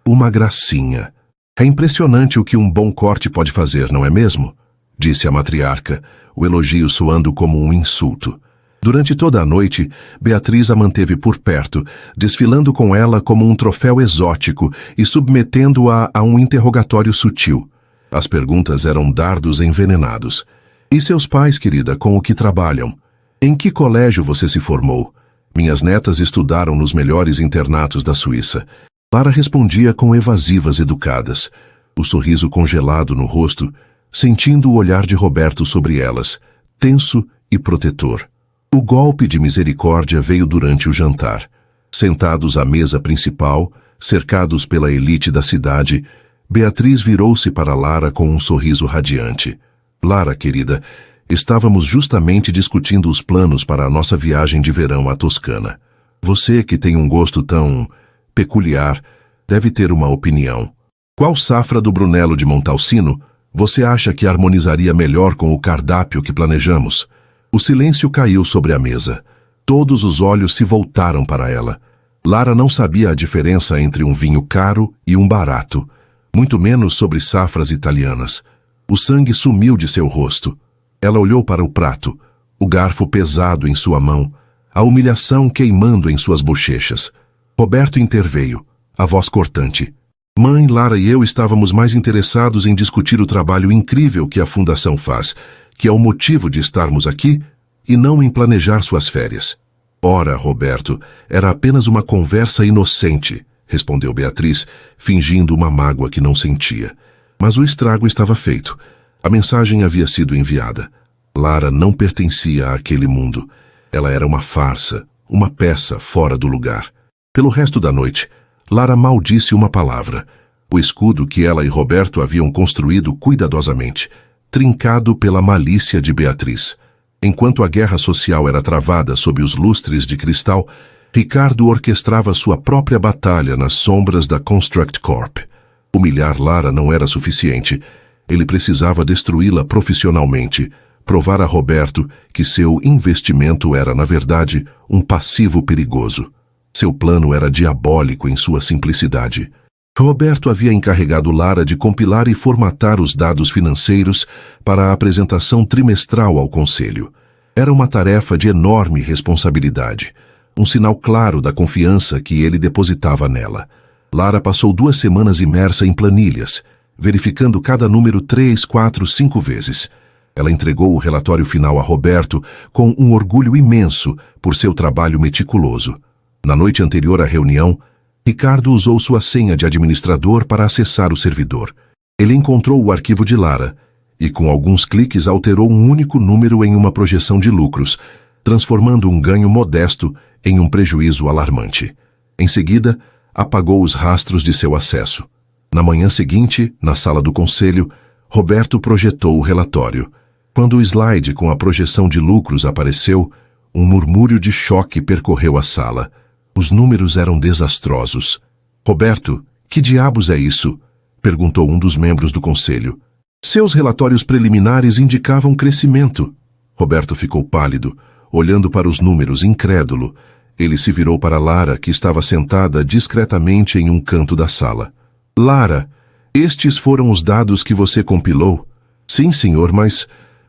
uma gracinha. É impressionante o que um bom corte pode fazer, não é mesmo? Disse a matriarca, o elogio soando como um insulto. Durante toda a noite, Beatriz a manteve por perto, desfilando com ela como um troféu exótico e submetendo-a a um interrogatório sutil. As perguntas eram dardos envenenados. E seus pais, querida, com o que trabalham? Em que colégio você se formou? Minhas netas estudaram nos melhores internatos da Suíça. Lara respondia com evasivas educadas, o sorriso congelado no rosto, sentindo o olhar de Roberto sobre elas, tenso e protetor. O golpe de misericórdia veio durante o jantar. Sentados à mesa principal, cercados pela elite da cidade, Beatriz virou-se para Lara com um sorriso radiante. Lara, querida, estávamos justamente discutindo os planos para a nossa viagem de verão à Toscana. Você, que tem um gosto tão peculiar, deve ter uma opinião. Qual safra do Brunello de Montalcino você acha que harmonizaria melhor com o cardápio que planejamos? O silêncio caiu sobre a mesa. Todos os olhos se voltaram para ela. Lara não sabia a diferença entre um vinho caro e um barato, muito menos sobre safras italianas. O sangue sumiu de seu rosto. Ela olhou para o prato, o garfo pesado em sua mão, a humilhação queimando em suas bochechas. Roberto interveio, a voz cortante. Mãe, Lara e eu estávamos mais interessados em discutir o trabalho incrível que a Fundação faz, que é o motivo de estarmos aqui, e não em planejar suas férias. Ora, Roberto, era apenas uma conversa inocente, respondeu Beatriz, fingindo uma mágoa que não sentia. Mas o estrago estava feito. A mensagem havia sido enviada. Lara não pertencia àquele mundo. Ela era uma farsa, uma peça fora do lugar. Pelo resto da noite, Lara maldisse uma palavra. O escudo que ela e Roberto haviam construído cuidadosamente, trincado pela malícia de Beatriz. Enquanto a guerra social era travada sob os lustres de cristal, Ricardo orquestrava sua própria batalha nas sombras da Construct Corp. Humilhar Lara não era suficiente. Ele precisava destruí-la profissionalmente, provar a Roberto que seu investimento era, na verdade, um passivo perigoso. Seu plano era diabólico em sua simplicidade. Roberto havia encarregado Lara de compilar e formatar os dados financeiros para a apresentação trimestral ao conselho. Era uma tarefa de enorme responsabilidade, um sinal claro da confiança que ele depositava nela. Lara passou 2 semanas imersa em planilhas, verificando cada número 3, 4, 5 vezes. Ela entregou o relatório final a Roberto com um orgulho imenso por seu trabalho meticuloso. Na noite anterior à reunião, Ricardo usou sua senha de administrador para acessar o servidor. Ele encontrou o arquivo de Lara e, com alguns cliques, alterou um único número em uma projeção de lucros, transformando um ganho modesto em um prejuízo alarmante. Em seguida, apagou os rastros de seu acesso. Na manhã seguinte, na sala do conselho, Roberto projetou o relatório. Quando o slide com a projeção de lucros apareceu, um murmúrio de choque percorreu a sala. Os números eram desastrosos. Roberto, que diabos é isso? Perguntou um dos membros do conselho. Seus relatórios preliminares indicavam crescimento. Roberto ficou pálido, olhando para os números, incrédulo. Ele se virou para Lara, que estava sentada discretamente em um canto da sala. Lara, estes foram os dados que você compilou? Sim, senhor, mas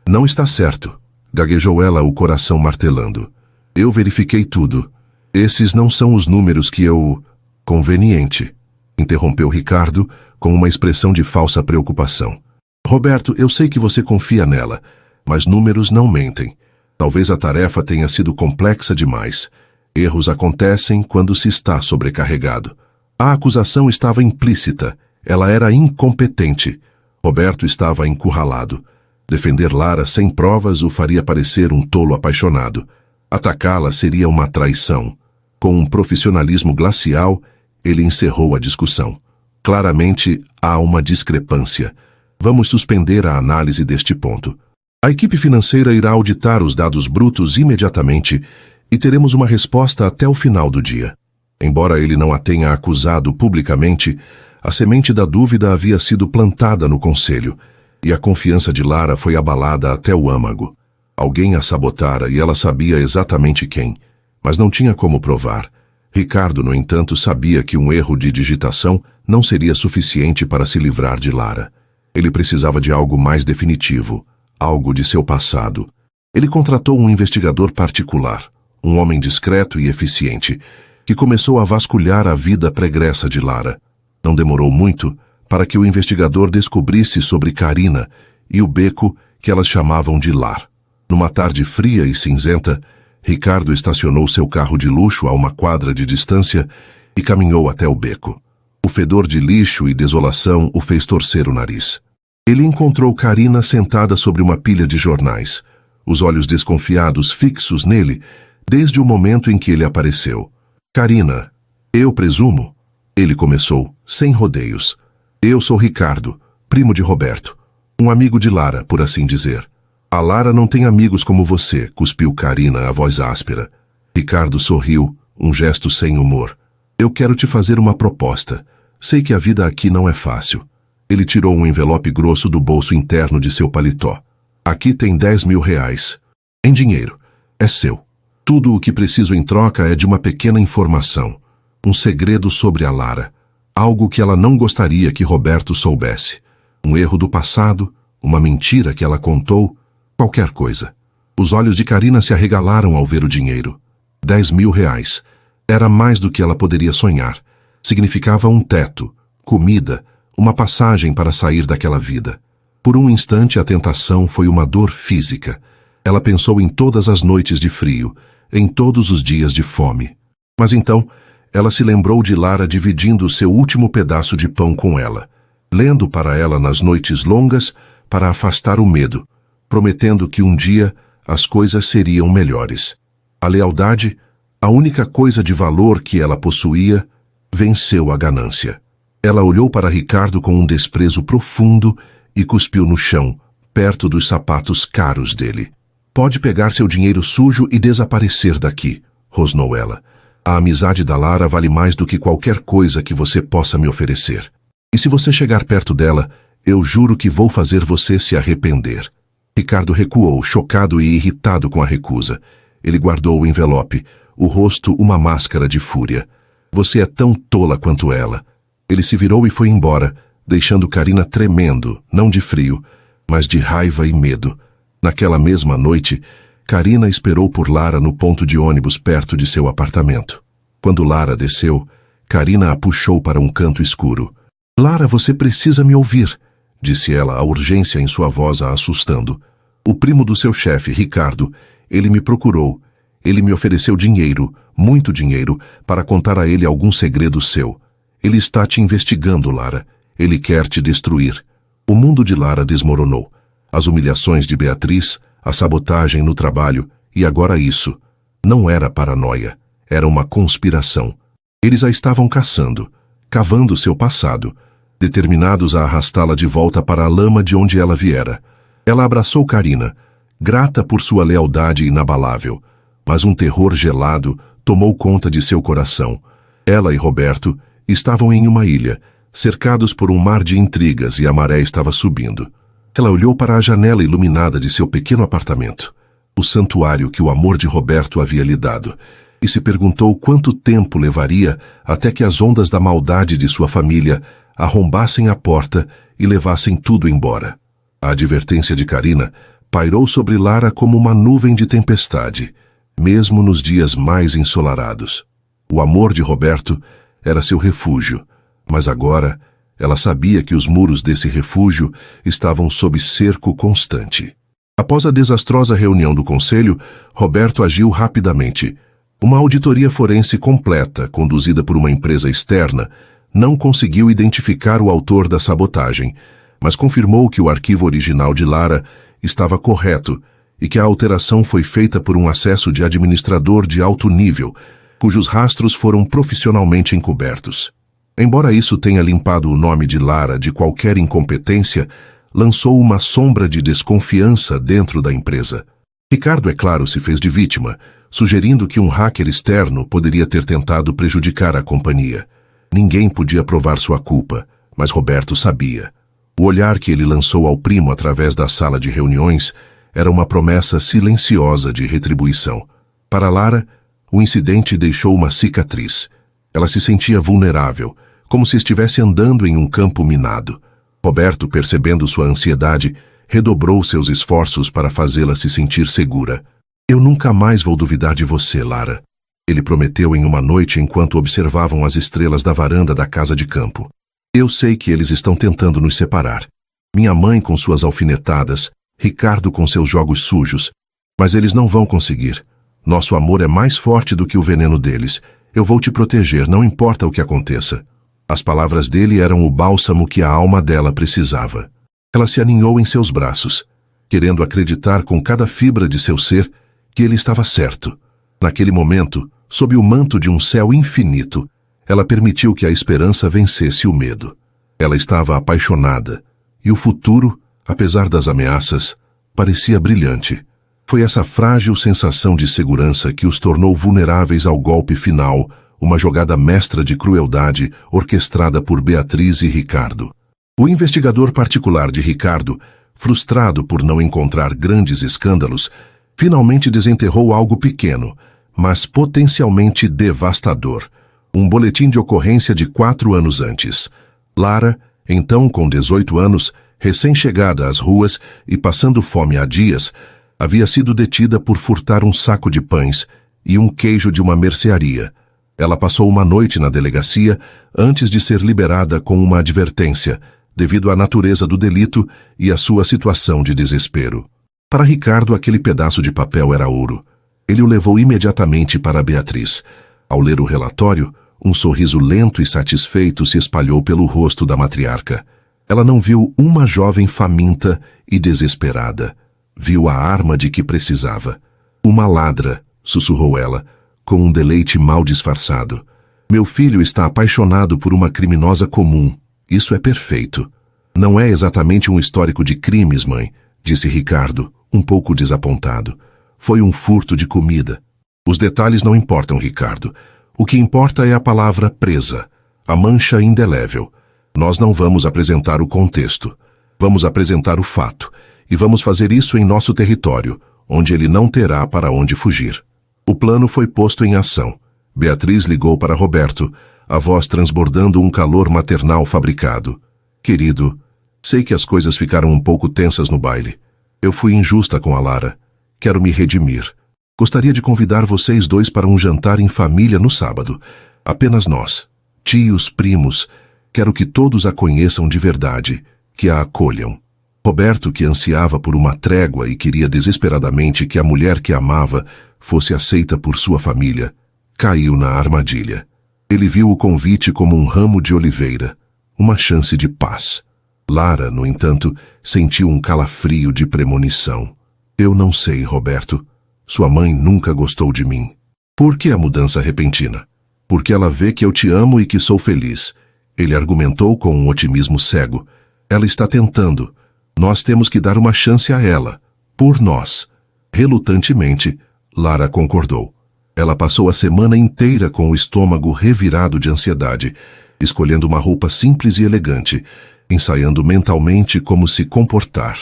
não está certo. Gaguejou ela, o coração martelando. Eu verifiquei tudo. Esses não são os números que eu... Conveniente, interrompeu Ricardo com uma expressão de falsa preocupação. Roberto, eu sei que você confia nela, mas números não mentem. Talvez a tarefa tenha sido complexa demais. Erros acontecem quando se está sobrecarregado. A acusação estava implícita. Ela era incompetente. Roberto estava encurralado. Defender Lara sem provas o faria parecer um tolo apaixonado. Atacá-la seria uma traição. Com um profissionalismo glacial, ele encerrou a discussão. Claramente, há uma discrepância. Vamos suspender a análise deste ponto. A equipe financeira irá auditar os dados brutos imediatamente e teremos uma resposta até o final do dia. Embora ele não a tenha acusado publicamente, a semente da dúvida havia sido plantada no conselho, e a confiança de Lara foi abalada até o âmago. Alguém a sabotara e ela sabia exatamente quem, mas não tinha como provar. Ricardo, no entanto, sabia que um erro de digitação não seria suficiente para se livrar de Lara. Ele precisava de algo mais definitivo, algo de seu passado. Ele contratou um investigador particular, um homem discreto e eficiente, que começou a vasculhar a vida pregressa de Lara. Não demorou muito para que o investigador descobrisse sobre Karina e o beco que elas chamavam de lar. Numa tarde fria e cinzenta, Ricardo estacionou seu carro de luxo a uma quadra de distância e caminhou até o beco. O fedor de lixo e desolação o fez torcer o nariz. Ele encontrou Karina sentada sobre uma pilha de jornais, os olhos desconfiados fixos nele desde o momento em que ele apareceu. Karina, eu presumo, ele começou, sem rodeios. Eu sou Ricardo, primo de Roberto, um amigo de Lara, por assim dizer. A Lara não tem amigos como você, cuspiu Karina, a voz áspera. Ricardo sorriu, um gesto sem humor. Eu quero te fazer uma proposta. Sei que a vida aqui não é fácil. Ele tirou um envelope grosso do bolso interno de seu paletó. Aqui tem 10 mil reais. Em dinheiro. É seu. Tudo o que preciso em troca é de uma pequena informação. Um segredo sobre a Lara. Algo que ela não gostaria que Roberto soubesse. Um erro do passado, uma mentira que ela contou, qualquer coisa. Os olhos de Karina se arregalaram ao ver o dinheiro. 10 mil reais. Era mais do que ela poderia sonhar. Significava um teto, comida, uma passagem para sair daquela vida. Por um instante a tentação foi uma dor física. Ela pensou em todas as noites de frio, em todos os dias de fome. Mas então, ela se lembrou de Lara dividindo seu último pedaço de pão com ela, lendo para ela nas noites longas para afastar o medo, prometendo que um dia as coisas seriam melhores. A lealdade, a única coisa de valor que ela possuía, venceu a ganância. Ela olhou para Ricardo com um desprezo profundo e cuspiu no chão, perto dos sapatos caros dele. Pode pegar seu dinheiro sujo e desaparecer daqui, rosnou ela. A amizade da Lara vale mais do que qualquer coisa que você possa me oferecer. E se você chegar perto dela, eu juro que vou fazer você se arrepender. Ricardo recuou, chocado e irritado com a recusa. Ele guardou o envelope, o rosto uma máscara de fúria. Você é tão tola quanto ela. Ele se virou e foi embora, deixando Karina tremendo, não de frio, mas de raiva e medo. Naquela mesma noite, Karina esperou por Lara no ponto de ônibus perto de seu apartamento. Quando Lara desceu, Karina a puxou para um canto escuro. Lara, você precisa me ouvir, disse ela, a urgência em sua voz a assustando. O primo do seu chefe, Ricardo, ele me procurou. Ele me ofereceu dinheiro, muito dinheiro, para contar a ele algum segredo seu. Ele está te investigando, Lara. Ele quer te destruir. O mundo de Lara desmoronou. As humilhações de Beatriz, a sabotagem no trabalho, e agora isso. Não era paranoia. Era uma conspiração. Eles a estavam caçando, cavando seu passado, determinados a arrastá-la de volta para a lama de onde ela viera. Ela abraçou Karina, grata por sua lealdade inabalável, mas um terror gelado tomou conta de seu coração. Ela e Roberto estavam em uma ilha, cercados por um mar de intrigas e a maré estava subindo. Ela olhou para a janela iluminada de seu pequeno apartamento, o santuário que o amor de Roberto havia lhe dado, e se perguntou quanto tempo levaria até que as ondas da maldade de sua família arrombassem a porta e levassem tudo embora. A advertência de Karina pairou sobre Lara como uma nuvem de tempestade, mesmo nos dias mais ensolarados. O amor de Roberto era seu refúgio, mas agora ela sabia que os muros desse refúgio estavam sob cerco constante. Após a desastrosa reunião do conselho, Roberto agiu rapidamente. Uma auditoria forense completa, conduzida por uma empresa externa, não conseguiu identificar o autor da sabotagem, mas confirmou que o arquivo original de Lara estava correto e que a alteração foi feita por um acesso de administrador de alto nível, cujos rastros foram profissionalmente encobertos. Embora isso tenha limpado o nome de Lara de qualquer incompetência, lançou uma sombra de desconfiança dentro da empresa. Ricardo, é claro, se fez de vítima, sugerindo que um hacker externo poderia ter tentado prejudicar a companhia. Ninguém podia provar sua culpa, mas Roberto sabia. O olhar que ele lançou ao primo através da sala de reuniões era uma promessa silenciosa de retribuição. Para Lara, o incidente deixou uma cicatriz. Ela se sentia vulnerável, como se estivesse andando em um campo minado. Roberto, percebendo sua ansiedade, redobrou seus esforços para fazê-la se sentir segura. Eu nunca mais vou duvidar de você, Lara. Ele prometeu em uma noite enquanto observavam as estrelas da varanda da casa de campo. Eu sei que eles estão tentando nos separar. Minha mãe com suas alfinetadas, Ricardo com seus jogos sujos. Mas eles não vão conseguir. Nosso amor é mais forte do que o veneno deles. Eu vou te proteger, não importa o que aconteça. As palavras dele eram o bálsamo que a alma dela precisava. Ela se aninhou em seus braços, querendo acreditar com cada fibra de seu ser que ele estava certo. Naquele momento, sob o manto de um céu infinito, ela permitiu que a esperança vencesse o medo. Ela estava apaixonada, e o futuro, apesar das ameaças, parecia brilhante. Foi essa frágil sensação de segurança que os tornou vulneráveis ao golpe final, uma jogada mestra de crueldade orquestrada por Beatriz e Ricardo. O investigador particular de Ricardo, frustrado por não encontrar grandes escândalos, finalmente desenterrou algo pequeno, mas potencialmente devastador. Um boletim de ocorrência de 4 anos antes. Lara, então com 18 anos, recém-chegada às ruas e passando fome há dias, havia sido detida por furtar um saco de pães e um queijo de uma mercearia. Ela passou uma noite na delegacia antes de ser liberada com uma advertência, devido à natureza do delito e à sua situação de desespero. Para Ricardo, aquele pedaço de papel era ouro. Ele o levou imediatamente para Beatriz. Ao ler o relatório, um sorriso lento e satisfeito se espalhou pelo rosto da matriarca. Ela não viu uma jovem faminta e desesperada. Viu a arma de que precisava. Uma ladra, sussurrou ela, com um deleite mal disfarçado. Meu filho está apaixonado por uma criminosa comum. Isso é perfeito. Não é exatamente um histórico de crimes, mãe, disse Ricardo, um pouco desapontado. Foi um furto de comida. Os detalhes não importam, Ricardo. O que importa é a palavra presa, a mancha indelével. Nós não vamos apresentar o contexto. Vamos apresentar o fato. E vamos fazer isso em nosso território, onde ele não terá para onde fugir. O plano foi posto em ação. Beatriz ligou para Roberto, a voz transbordando um calor maternal fabricado. Querido, sei que as coisas ficaram um pouco tensas no baile. Eu fui injusta com a Lara. Quero me redimir. Gostaria de convidar vocês dois para um jantar em família no sábado. Apenas nós. Tios, primos. Quero que todos a conheçam de verdade, que a acolham. Roberto, que ansiava por uma trégua e queria desesperadamente que a mulher que amava fosse aceita por sua família, caiu na armadilha. Ele viu o convite como um ramo de oliveira, uma chance de paz. Lara, no entanto, sentiu um calafrio de premonição. Eu não sei, Roberto. Sua mãe nunca gostou de mim. Por que a mudança repentina? Porque ela vê que eu te amo e que sou feliz. Ele argumentou com um otimismo cego. Ela está tentando. Nós temos que dar uma chance a ela. Por nós. Relutantemente, Lara concordou. Ela passou a semana inteira com o estômago revirado de ansiedade, escolhendo uma roupa simples e elegante, ensaiando mentalmente como se comportar.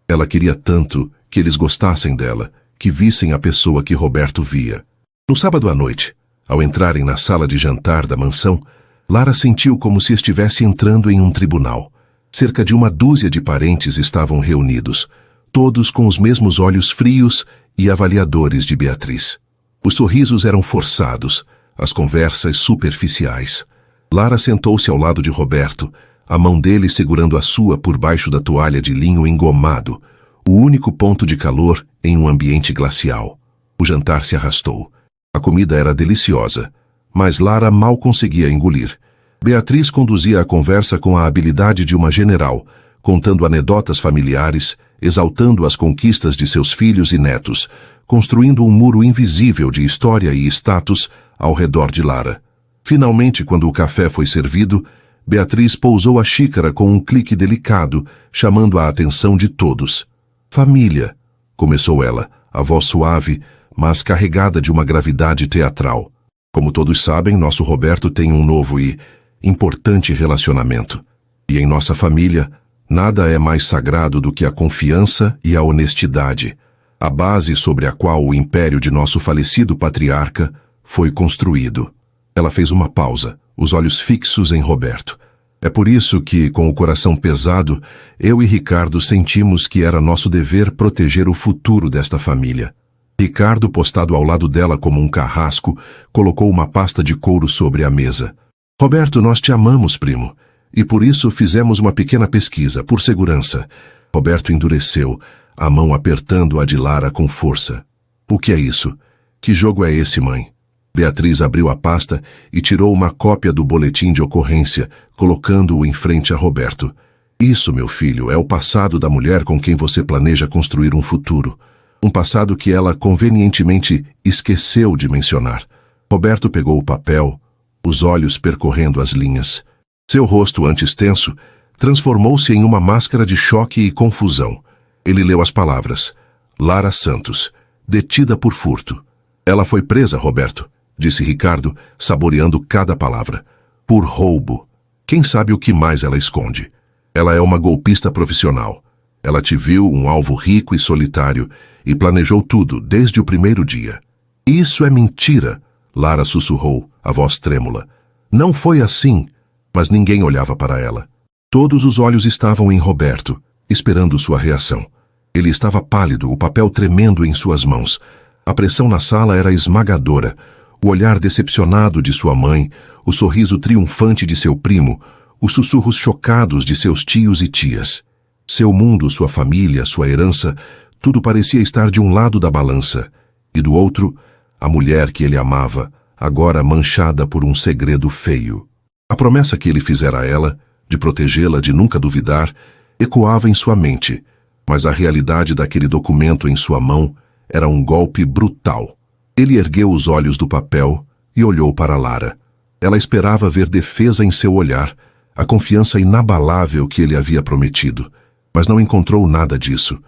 Ela queria tanto que eles gostassem dela, que vissem a pessoa que Roberto via. No sábado à noite, ao entrarem na sala de jantar da mansão, Lara sentiu como se estivesse entrando em um tribunal. Cerca de 12 de parentes estavam reunidos, todos com os mesmos olhos frios e avaliadores de Beatriz. Os sorrisos eram forçados, as conversas superficiais. Lara sentou-se ao lado de Roberto, a mão dele segurando a sua por baixo da toalha de linho engomado, o único ponto de calor em um ambiente glacial. O jantar se arrastou. A comida era deliciosa, mas Lara mal conseguia engolir. Beatriz conduzia a conversa com a habilidade de uma general, contando anedotas familiares, exaltando as conquistas de seus filhos e netos, construindo um muro invisível de história e status ao redor de Lara. Finalmente, quando o café foi servido, Beatriz pousou a xícara com um clique delicado, chamando a atenção de todos. "Família", começou ela, a voz suave, mas carregada de uma gravidade teatral. "Como todos sabem, nosso Roberto tem um novo e importante relacionamento. E em nossa família, nada é mais sagrado do que a confiança e a honestidade, a base sobre a qual o império de nosso falecido patriarca foi construído." Ela fez uma pausa, os olhos fixos em Roberto. "É por isso que, com o coração pesado, eu e Ricardo sentimos que era nosso dever proteger o futuro desta família." Ricardo, postado ao lado dela como um carrasco, colocou uma pasta de couro sobre a mesa. "Roberto, nós te amamos, primo. E por isso fizemos uma pequena pesquisa, por segurança." Roberto endureceu, a mão apertando a de Lara com força. "O que é isso? Que jogo é esse, mãe?" Beatriz abriu a pasta e tirou uma cópia do boletim de ocorrência, colocando-o em frente a Roberto. "Isso, meu filho, é o passado da mulher com quem você planeja construir um futuro. Um passado que ela convenientemente esqueceu de mencionar." Roberto pegou o papel, os olhos percorrendo as linhas. Seu rosto, antes tenso, transformou-se em uma máscara de choque e confusão. Ele leu as palavras: "Lara Santos, detida por furto." "Ela foi presa, Roberto", disse Ricardo, saboreando cada palavra. "Por roubo. Quem sabe o que mais ela esconde? Ela é uma golpista profissional. Ela te viu um alvo rico e solitário e planejou tudo desde o primeiro dia." "Isso é mentira", Lara sussurrou, a voz trêmula. "Não foi assim." Mas ninguém olhava para ela. Todos os olhos estavam em Roberto, esperando sua reação. Ele estava pálido, o papel tremendo em suas mãos. A pressão na sala era esmagadora. O olhar decepcionado de sua mãe, o sorriso triunfante de seu primo, os sussurros chocados de seus tios e tias. Seu mundo, sua família, sua herança, tudo parecia estar de um lado da balança. E do outro, a mulher que ele amava, agora manchada por um segredo feio. A promessa que ele fizera a ela, de protegê-la, de nunca duvidar, ecoava em sua mente, mas a realidade daquele documento em sua mão era um golpe brutal. Ele ergueu os olhos do papel e olhou para Lara. Ela esperava ver defesa em seu olhar, a confiança inabalável que ele havia prometido, mas não encontrou nada disso.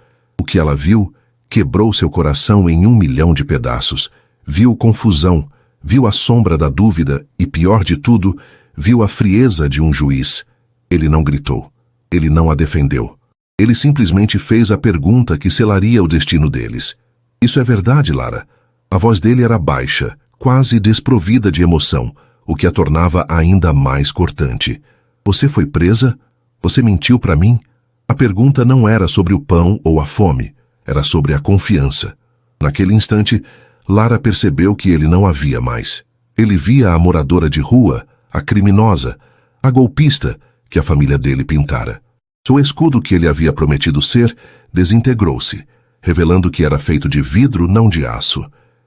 O que ela viu quebrou seu coração em 1.000.000 de pedaços. Viu confusão, viu a sombra da dúvida e, pior de tudo, viu a frieza de um juiz. Ele não gritou. Ele não a defendeu. Ele simplesmente fez a pergunta que selaria o destino deles. "Isso é verdade, Lara?" A voz dele era baixa, quase desprovida de emoção, o que a tornava ainda mais cortante. "Você foi presa? Você mentiu para mim?" A pergunta não era sobre o pão ou a fome, era sobre a confiança. Naquele instante, Lara percebeu que ele não havia mais. Ele via a moradora de rua, a criminosa, a golpista que a família dele pintara. O escudo que ele havia prometido ser desintegrou-se, revelando que era feito de vidro, não de aço.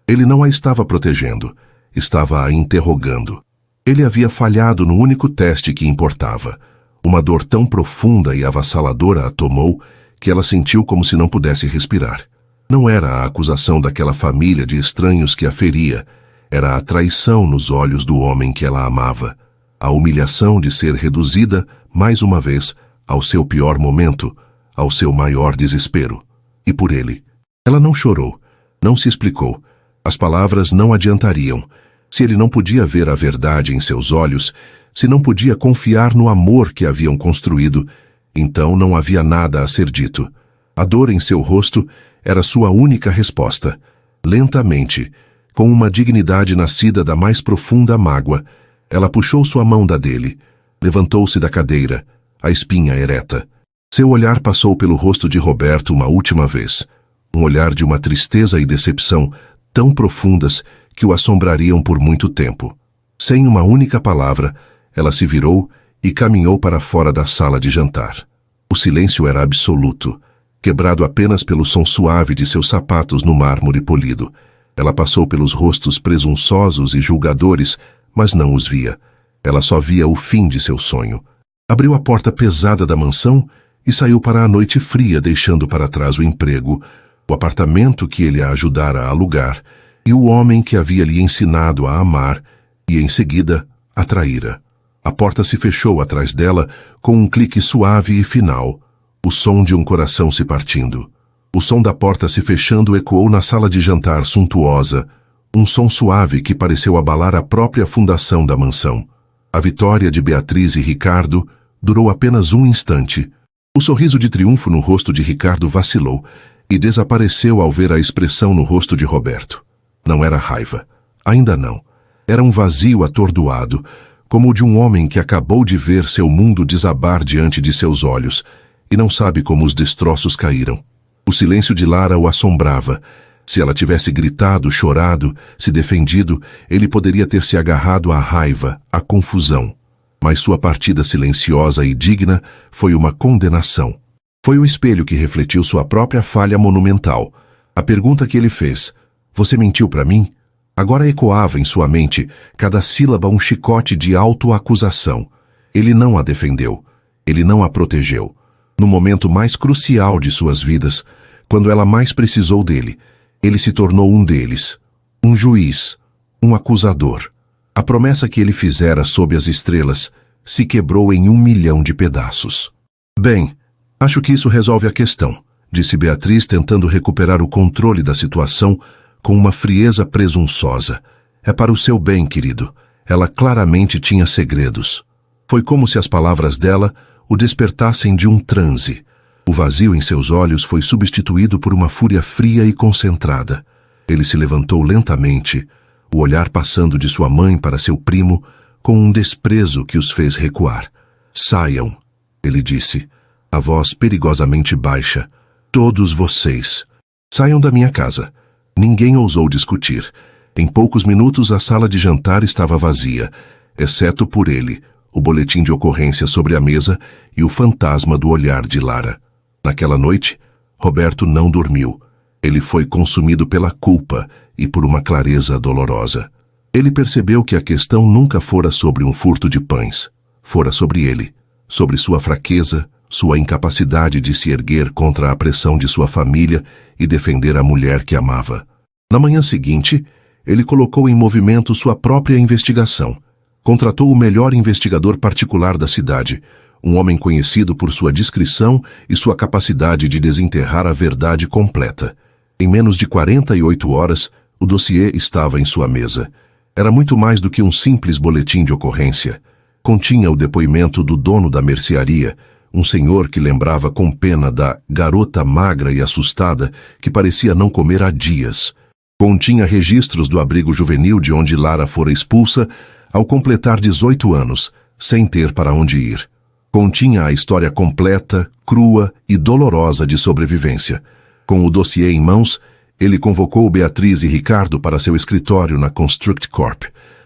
Ele não a estava protegendo, estava a interrogando. Ele havia falhado no único teste que importava. Uma dor tão profunda e avassaladora a tomou que ela sentiu como se não pudesse respirar. Não era a acusação daquela família de estranhos que a feria, era a traição nos olhos do homem que ela amava, a humilhação de ser reduzida, mais uma vez, ao seu pior momento, ao seu maior desespero. E por ele. Ela não chorou, não se explicou. As palavras não adiantariam. Se ele não podia ver a verdade em seus olhos, se não podia confiar no amor que haviam construído, então não havia nada a ser dito. A dor em seu rosto era sua única resposta. Lentamente, com uma dignidade nascida da mais profunda mágoa, ela puxou sua mão da dele, levantou-se da cadeira, a espinha ereta. Seu olhar passou pelo rosto de Roberto uma última vez, um olhar de uma tristeza e decepção tão profundas que o assombrariam por muito tempo. Sem uma única palavra, ela se virou e caminhou para fora da sala de jantar. O silêncio era absoluto, quebrado apenas pelo som suave de seus sapatos no mármore polido. Ela passou pelos rostos presunçosos e julgadores, mas não os via. Ela só via o fim de seu sonho. Abriu a porta pesada da mansão e saiu para a noite fria, deixando para trás o emprego, o apartamento que ele a ajudara a alugar e o homem que havia lhe ensinado a amar e, em seguida, a traíra. A porta se fechou atrás dela com um clique suave e final, o som de um coração se partindo. O som da porta se fechando ecoou na sala de jantar suntuosa, um som suave que pareceu abalar a própria fundação da mansão. A vitória de Beatriz e Ricardo durou apenas um instante. O sorriso de triunfo no rosto de Ricardo vacilou e desapareceu ao ver a expressão no rosto de Roberto. Não era raiva. Ainda não. Era um vazio atordoado, como o de um homem que acabou de ver seu mundo desabar diante de seus olhos e não sabe como os destroços caíram. O silêncio de Lara o assombrava. Se ela tivesse gritado, chorado, se defendido, ele poderia ter se agarrado à raiva, à confusão. Mas sua partida silenciosa e digna foi uma condenação. Foi o espelho que refletiu sua própria falha monumental. A pergunta que ele fez, "Você mentiu para mim?", agora ecoava em sua mente, cada sílaba um chicote de autoacusação. Ele não a defendeu. Ele não a protegeu. No momento mais crucial de suas vidas, quando ela mais precisou dele, ele se tornou um deles, um juiz, um acusador. A promessa que ele fizera sob as estrelas se quebrou em 1.000.000 de pedaços. "Bem, acho que isso resolve a questão", disse Beatriz, tentando recuperar o controle da situação com uma frieza presunçosa. "É para o seu bem, querido. Ela claramente tinha segredos." Foi como se as palavras dela o despertassem de um transe. O vazio em seus olhos foi substituído por uma fúria fria e concentrada. Ele se levantou lentamente, o olhar passando de sua mãe para seu primo, com um desprezo que os fez recuar. "Saiam", ele disse, a voz perigosamente baixa. "Todos vocês. Saiam da minha casa." Ninguém ousou discutir. Em poucos minutos a sala de jantar estava vazia, exceto por ele, o boletim de ocorrência sobre a mesa e o fantasma do olhar de Lara. Naquela noite, Roberto não dormiu. Ele foi consumido pela culpa e por uma clareza dolorosa. Ele percebeu que a questão nunca fora sobre um furto de pães. Fora sobre ele, sobre sua fraqueza, sua incapacidade de se erguer contra a pressão de sua família e defender a mulher que amava. Na manhã seguinte, ele colocou em movimento sua própria investigação. Contratou o melhor investigador particular da cidade, um homem conhecido por sua discrição e sua capacidade de desenterrar a verdade completa. Em menos de 48 horas, o dossiê estava em sua mesa. Era muito mais do que um simples boletim de ocorrência. Continha o depoimento do dono da mercearia, um senhor que lembrava com pena da garota magra e assustada que parecia não comer há dias. Continha registros do abrigo juvenil de onde Lara fora expulsa ao completar 18 anos, sem ter para onde ir. Continha a história completa, crua e dolorosa de sobrevivência. Com o dossiê em mãos, ele convocou Beatriz e Ricardo para seu escritório na Construct Corp.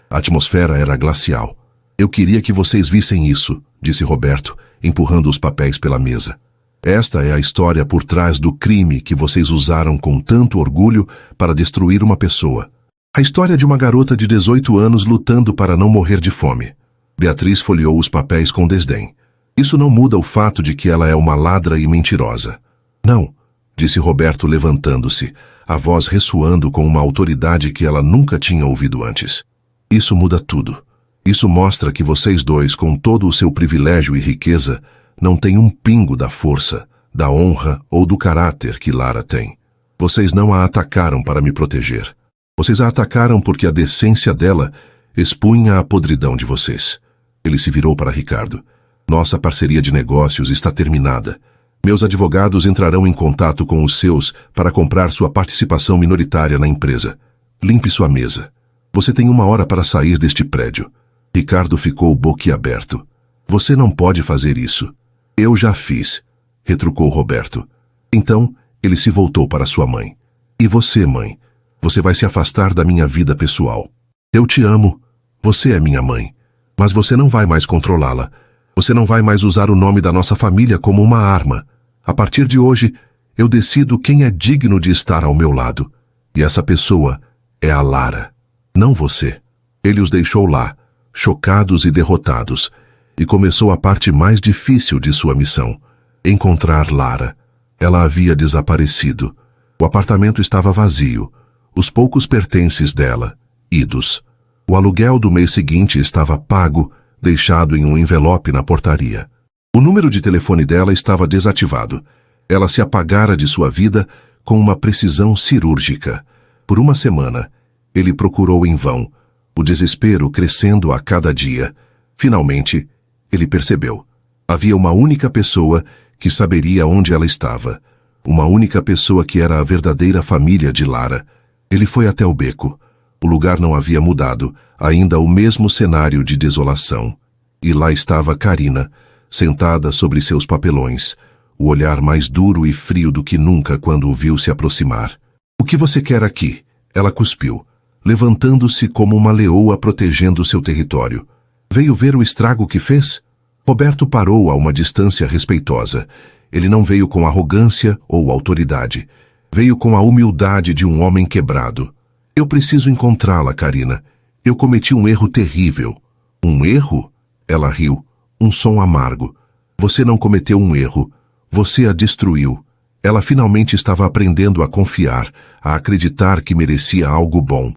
A atmosfera era glacial. "Eu queria que vocês vissem isso", disse Roberto, empurrando os papéis pela mesa. "Esta é a história por trás do crime que vocês usaram com tanto orgulho para destruir uma pessoa. A história de uma garota de 18 anos lutando para não morrer de fome." Beatriz folheou os papéis com desdém. "Isso não muda o fato de que ela é uma ladra e mentirosa." "Não", disse Roberto levantando-se, a voz ressoando com uma autoridade que ela nunca tinha ouvido antes. "Isso muda tudo. Isso mostra que vocês dois, com todo o seu privilégio e riqueza, não têm um pingo da força, da honra ou do caráter que Lara tem. Vocês não a atacaram para me proteger. Vocês a atacaram porque a decência dela expunha a podridão de vocês." Ele se virou para Ricardo. "Nossa parceria de negócios está terminada. Meus advogados entrarão em contato com os seus para comprar sua participação minoritária na empresa. Limpe sua mesa. Você tem 1 hora para sair deste prédio." Ricardo ficou boquiaberto. "Você não pode fazer isso." "Eu já fiz", retrucou Roberto. Então, ele se voltou para sua mãe. "E você, mãe? Você vai se afastar da minha vida pessoal. Eu te amo. Você é minha mãe. Mas você não vai mais controlá-la. Você não vai mais usar o nome da nossa família como uma arma. A partir de hoje, eu decido quem é digno de estar ao meu lado. E essa pessoa é a Lara, não você." Ele os deixou lá, chocados e derrotados, e começou a parte mais difícil de sua missão: Encontrar Lara. Ela havia desaparecido. O apartamento estava vazio. Os poucos pertences dela, idos. O aluguel do mês seguinte estava pago, deixado em um envelope na portaria. O número de telefone dela estava desativado. Ela se apagara de sua vida com uma precisão cirúrgica. Por uma semana, ele procurou em vão, o desespero crescendo a cada dia. Finalmente, ele percebeu. Havia uma única pessoa que saberia onde ela estava. Uma única pessoa que era a verdadeira família de Lara. Ele foi até o beco. O lugar não havia mudado, ainda o mesmo cenário de desolação. E lá estava Karina, sentada sobre seus papelões, o olhar mais duro e frio do que nunca quando o viu se aproximar. "O que você quer aqui?" Ela cuspiu, levantando-se como uma leoa protegendo seu território. "Veio ver o estrago que fez?" Roberto parou a uma distância respeitosa. Ele não veio com arrogância ou autoridade. Veio com a humildade de um homem quebrado. "Eu preciso encontrá-la, Karina. Eu cometi um erro terrível." "Um erro?" Ela riu, um som amargo. "Você não cometeu um erro. Você a destruiu." Ela finalmente estava aprendendo a confiar, a acreditar que merecia algo bom.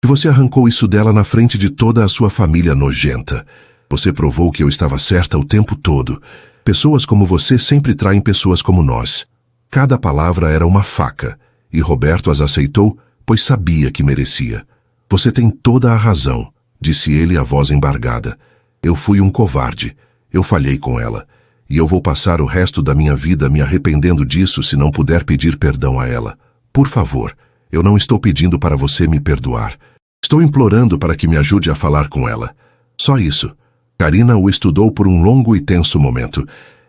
"E você arrancou isso dela na frente de toda a sua família nojenta. Você provou que eu estava certa o tempo todo. Pessoas como você sempre traem pessoas como nós." Cada palavra era uma faca, e Roberto as aceitou, pois sabia que merecia. "Você tem toda a razão", disse ele, a voz embargada. "Eu fui um covarde. Eu falhei com ela. E eu vou passar o resto da minha vida me arrependendo disso se não puder pedir perdão a ela. Por favor, eu não estou pedindo para você me perdoar. Estou implorando para que me ajude a falar com ela. Só isso." Karina o estudou por um longo e tenso momento.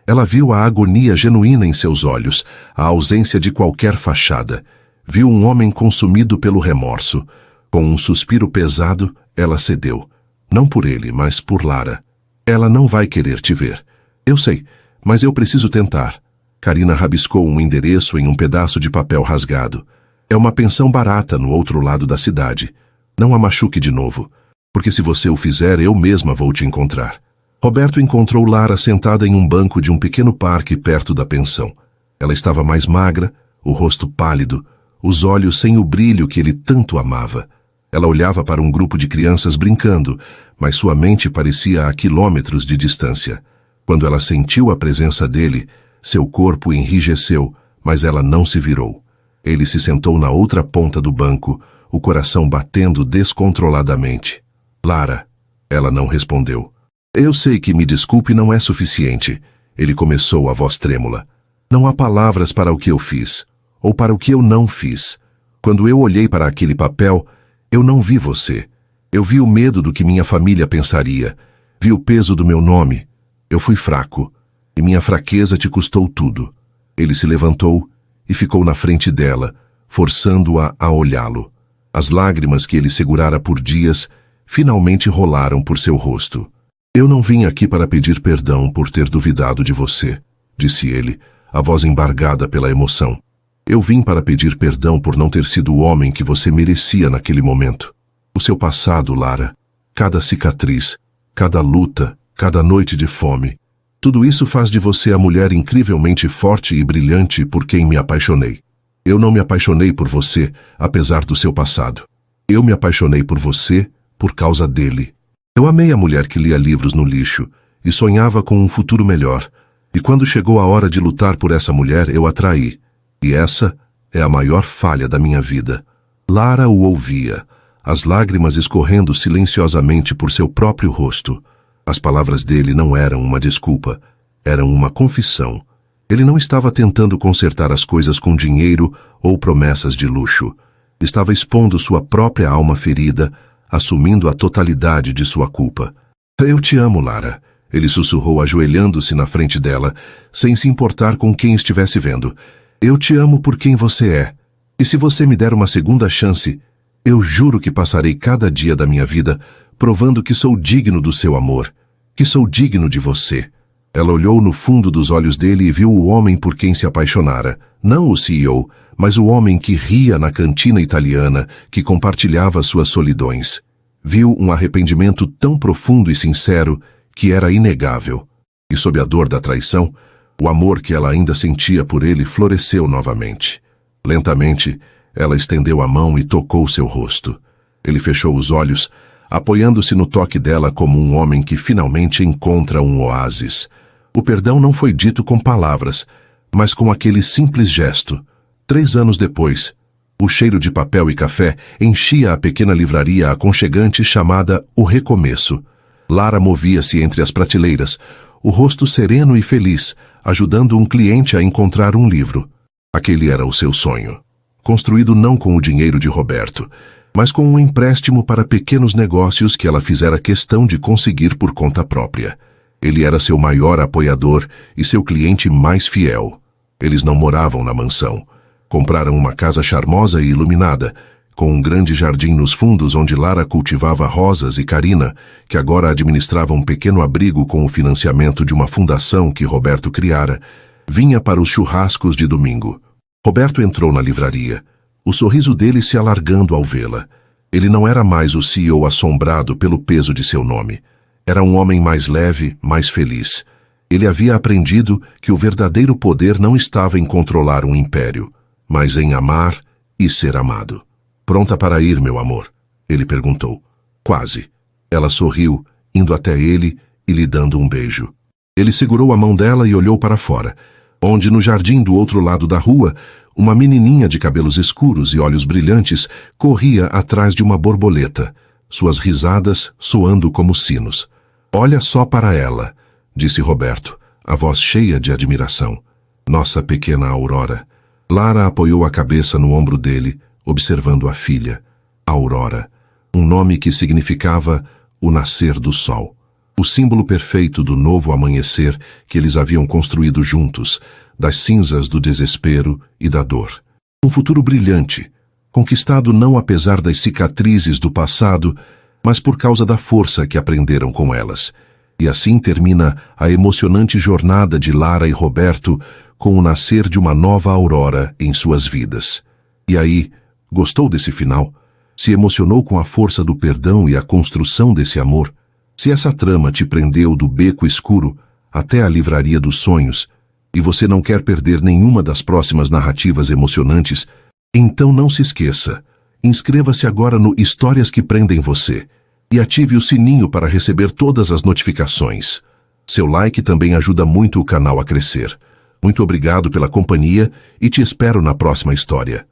Ela viu a agonia genuína em seus olhos, a ausência de qualquer fachada. Viu um homem consumido pelo remorso. Com um suspiro pesado, ela cedeu. Não por ele, mas por Lara. "Ela não vai querer te ver." "Eu sei, mas eu preciso tentar." Karina rabiscou um endereço em um pedaço de papel rasgado. "É uma pensão barata no outro lado da cidade. Não a machuque de novo, porque se você o fizer, eu mesma vou te encontrar." Roberto encontrou Lara sentada em um banco de um pequeno parque perto da pensão. Ela estava mais magra, o rosto pálido, os olhos sem o brilho que ele tanto amava. Ela olhava para um grupo de crianças brincando, mas sua mente parecia a quilômetros de distância. Quando ela sentiu a presença dele, seu corpo enrijeceu, mas ela não se virou. Ele se sentou na outra ponta do banco, o coração batendo descontroladamente. "Lara." Ela não respondeu. "Eu sei que me desculpe não é suficiente." Ele começou, a voz trêmula. "Não há palavras para o que eu fiz, ou para o que eu não fiz. Quando eu olhei para aquele papel, eu não vi você. Eu vi o medo do que minha família pensaria. Vi o peso do meu nome. Eu fui fraco, e minha fraqueza te custou tudo." Ele se levantou e ficou na frente dela, forçando-a a olhá-lo. As lágrimas que ele segurara por dias finalmente rolaram por seu rosto. "Eu não vim aqui para pedir perdão por ter duvidado de você", disse ele, a voz embargada pela emoção. "Eu vim para pedir perdão por não ter sido o homem que você merecia naquele momento. O seu passado, Lara, cada cicatriz, cada luta, cada noite de fome, tudo isso faz de você a mulher incrivelmente forte e brilhante por quem me apaixonei. Eu não me apaixonei por você, apesar do seu passado. Eu me apaixonei por você por causa dele. Eu amei a mulher que lia livros no lixo e sonhava com um futuro melhor. E quando chegou a hora de lutar por essa mulher, eu a traí. E essa é a maior falha da minha vida." Lara o ouvia, as lágrimas escorrendo silenciosamente por seu próprio rosto. As palavras dele não eram uma desculpa, eram uma confissão. Ele não estava tentando consertar as coisas com dinheiro ou promessas de luxo. Estava expondo sua própria alma ferida, assumindo a totalidade de sua culpa. "Eu te amo, Lara." Ele sussurrou, ajoelhando-se na frente dela, sem se importar com quem estivesse vendo. "Eu te amo por quem você é. E se você me der uma segunda chance, eu juro que passarei cada dia da minha vida provando que sou digno do seu amor, que sou digno de você." Ela olhou no fundo dos olhos dele e viu o homem por quem se apaixonara. Não o CEO, mas o homem que ria na cantina italiana, que compartilhava suas solidões. Viu um arrependimento tão profundo e sincero que era inegável. E sob a dor da traição, O amor que ela ainda sentia por ele floresceu novamente. Lentamente, ela estendeu a mão e tocou seu rosto. Ele fechou os olhos, apoiando-se no toque dela como um homem que finalmente encontra um oásis. O perdão não foi dito com palavras, mas com aquele simples gesto. 3 anos depois, o cheiro de papel e café enchia a pequena livraria aconchegante chamada O Recomeço. Lara movia-se entre as prateleiras, o rosto sereno e feliz, ajudando um cliente a encontrar um livro. Aquele era o seu sonho. Construído não com o dinheiro de Roberto, mas com um empréstimo para pequenos negócios que ela fizera questão de conseguir por conta própria. Ele era seu maior apoiador e seu cliente mais fiel. Eles não moravam na mansão. Compraram uma casa charmosa e iluminada, com um grande jardim nos fundos onde Lara cultivava rosas e Karina, que agora administrava um pequeno abrigo com o financiamento de uma fundação que Roberto criara, vinha para os churrascos de domingo. Roberto entrou na livraria, o sorriso dele se alargando ao vê-la. Ele não era mais o CEO assombrado pelo peso de seu nome. Era um homem mais leve, mais feliz. Ele havia aprendido que o verdadeiro poder não estava em controlar um império, mas em amar e ser amado. "Pronta para ir, meu amor?" ele perguntou. "Quase." Ela sorriu, indo até ele e lhe dando um beijo. Ele segurou a mão dela e olhou para fora, onde no jardim do outro lado da rua, uma menininha de cabelos escuros e olhos brilhantes corria atrás de uma borboleta, suas risadas soando como sinos. "Olha só para ela", disse Roberto, a voz cheia de admiração. "Nossa pequena Aurora." Lara apoiou a cabeça no ombro dele, observando a filha. Aurora, um nome que significava o nascer do sol. O símbolo perfeito do novo amanhecer que eles haviam construído juntos, das cinzas do desespero e da dor. Um futuro brilhante, conquistado não apesar das cicatrizes do passado, mas por causa da força que aprenderam com elas. E assim termina a emocionante jornada de Lara e Roberto com o nascer de uma nova aurora em suas vidas. E aí, gostou desse final? Se emocionou com a força do perdão e a construção desse amor? Se essa trama te prendeu do beco escuro até a livraria dos sonhos, e você não quer perder nenhuma das próximas narrativas emocionantes, então não se esqueça. Inscreva-se agora no Histórias que Prendem Você e ative o sininho para receber todas as notificações. Seu like também ajuda muito o canal a crescer. Muito obrigado pela companhia e te espero na próxima história.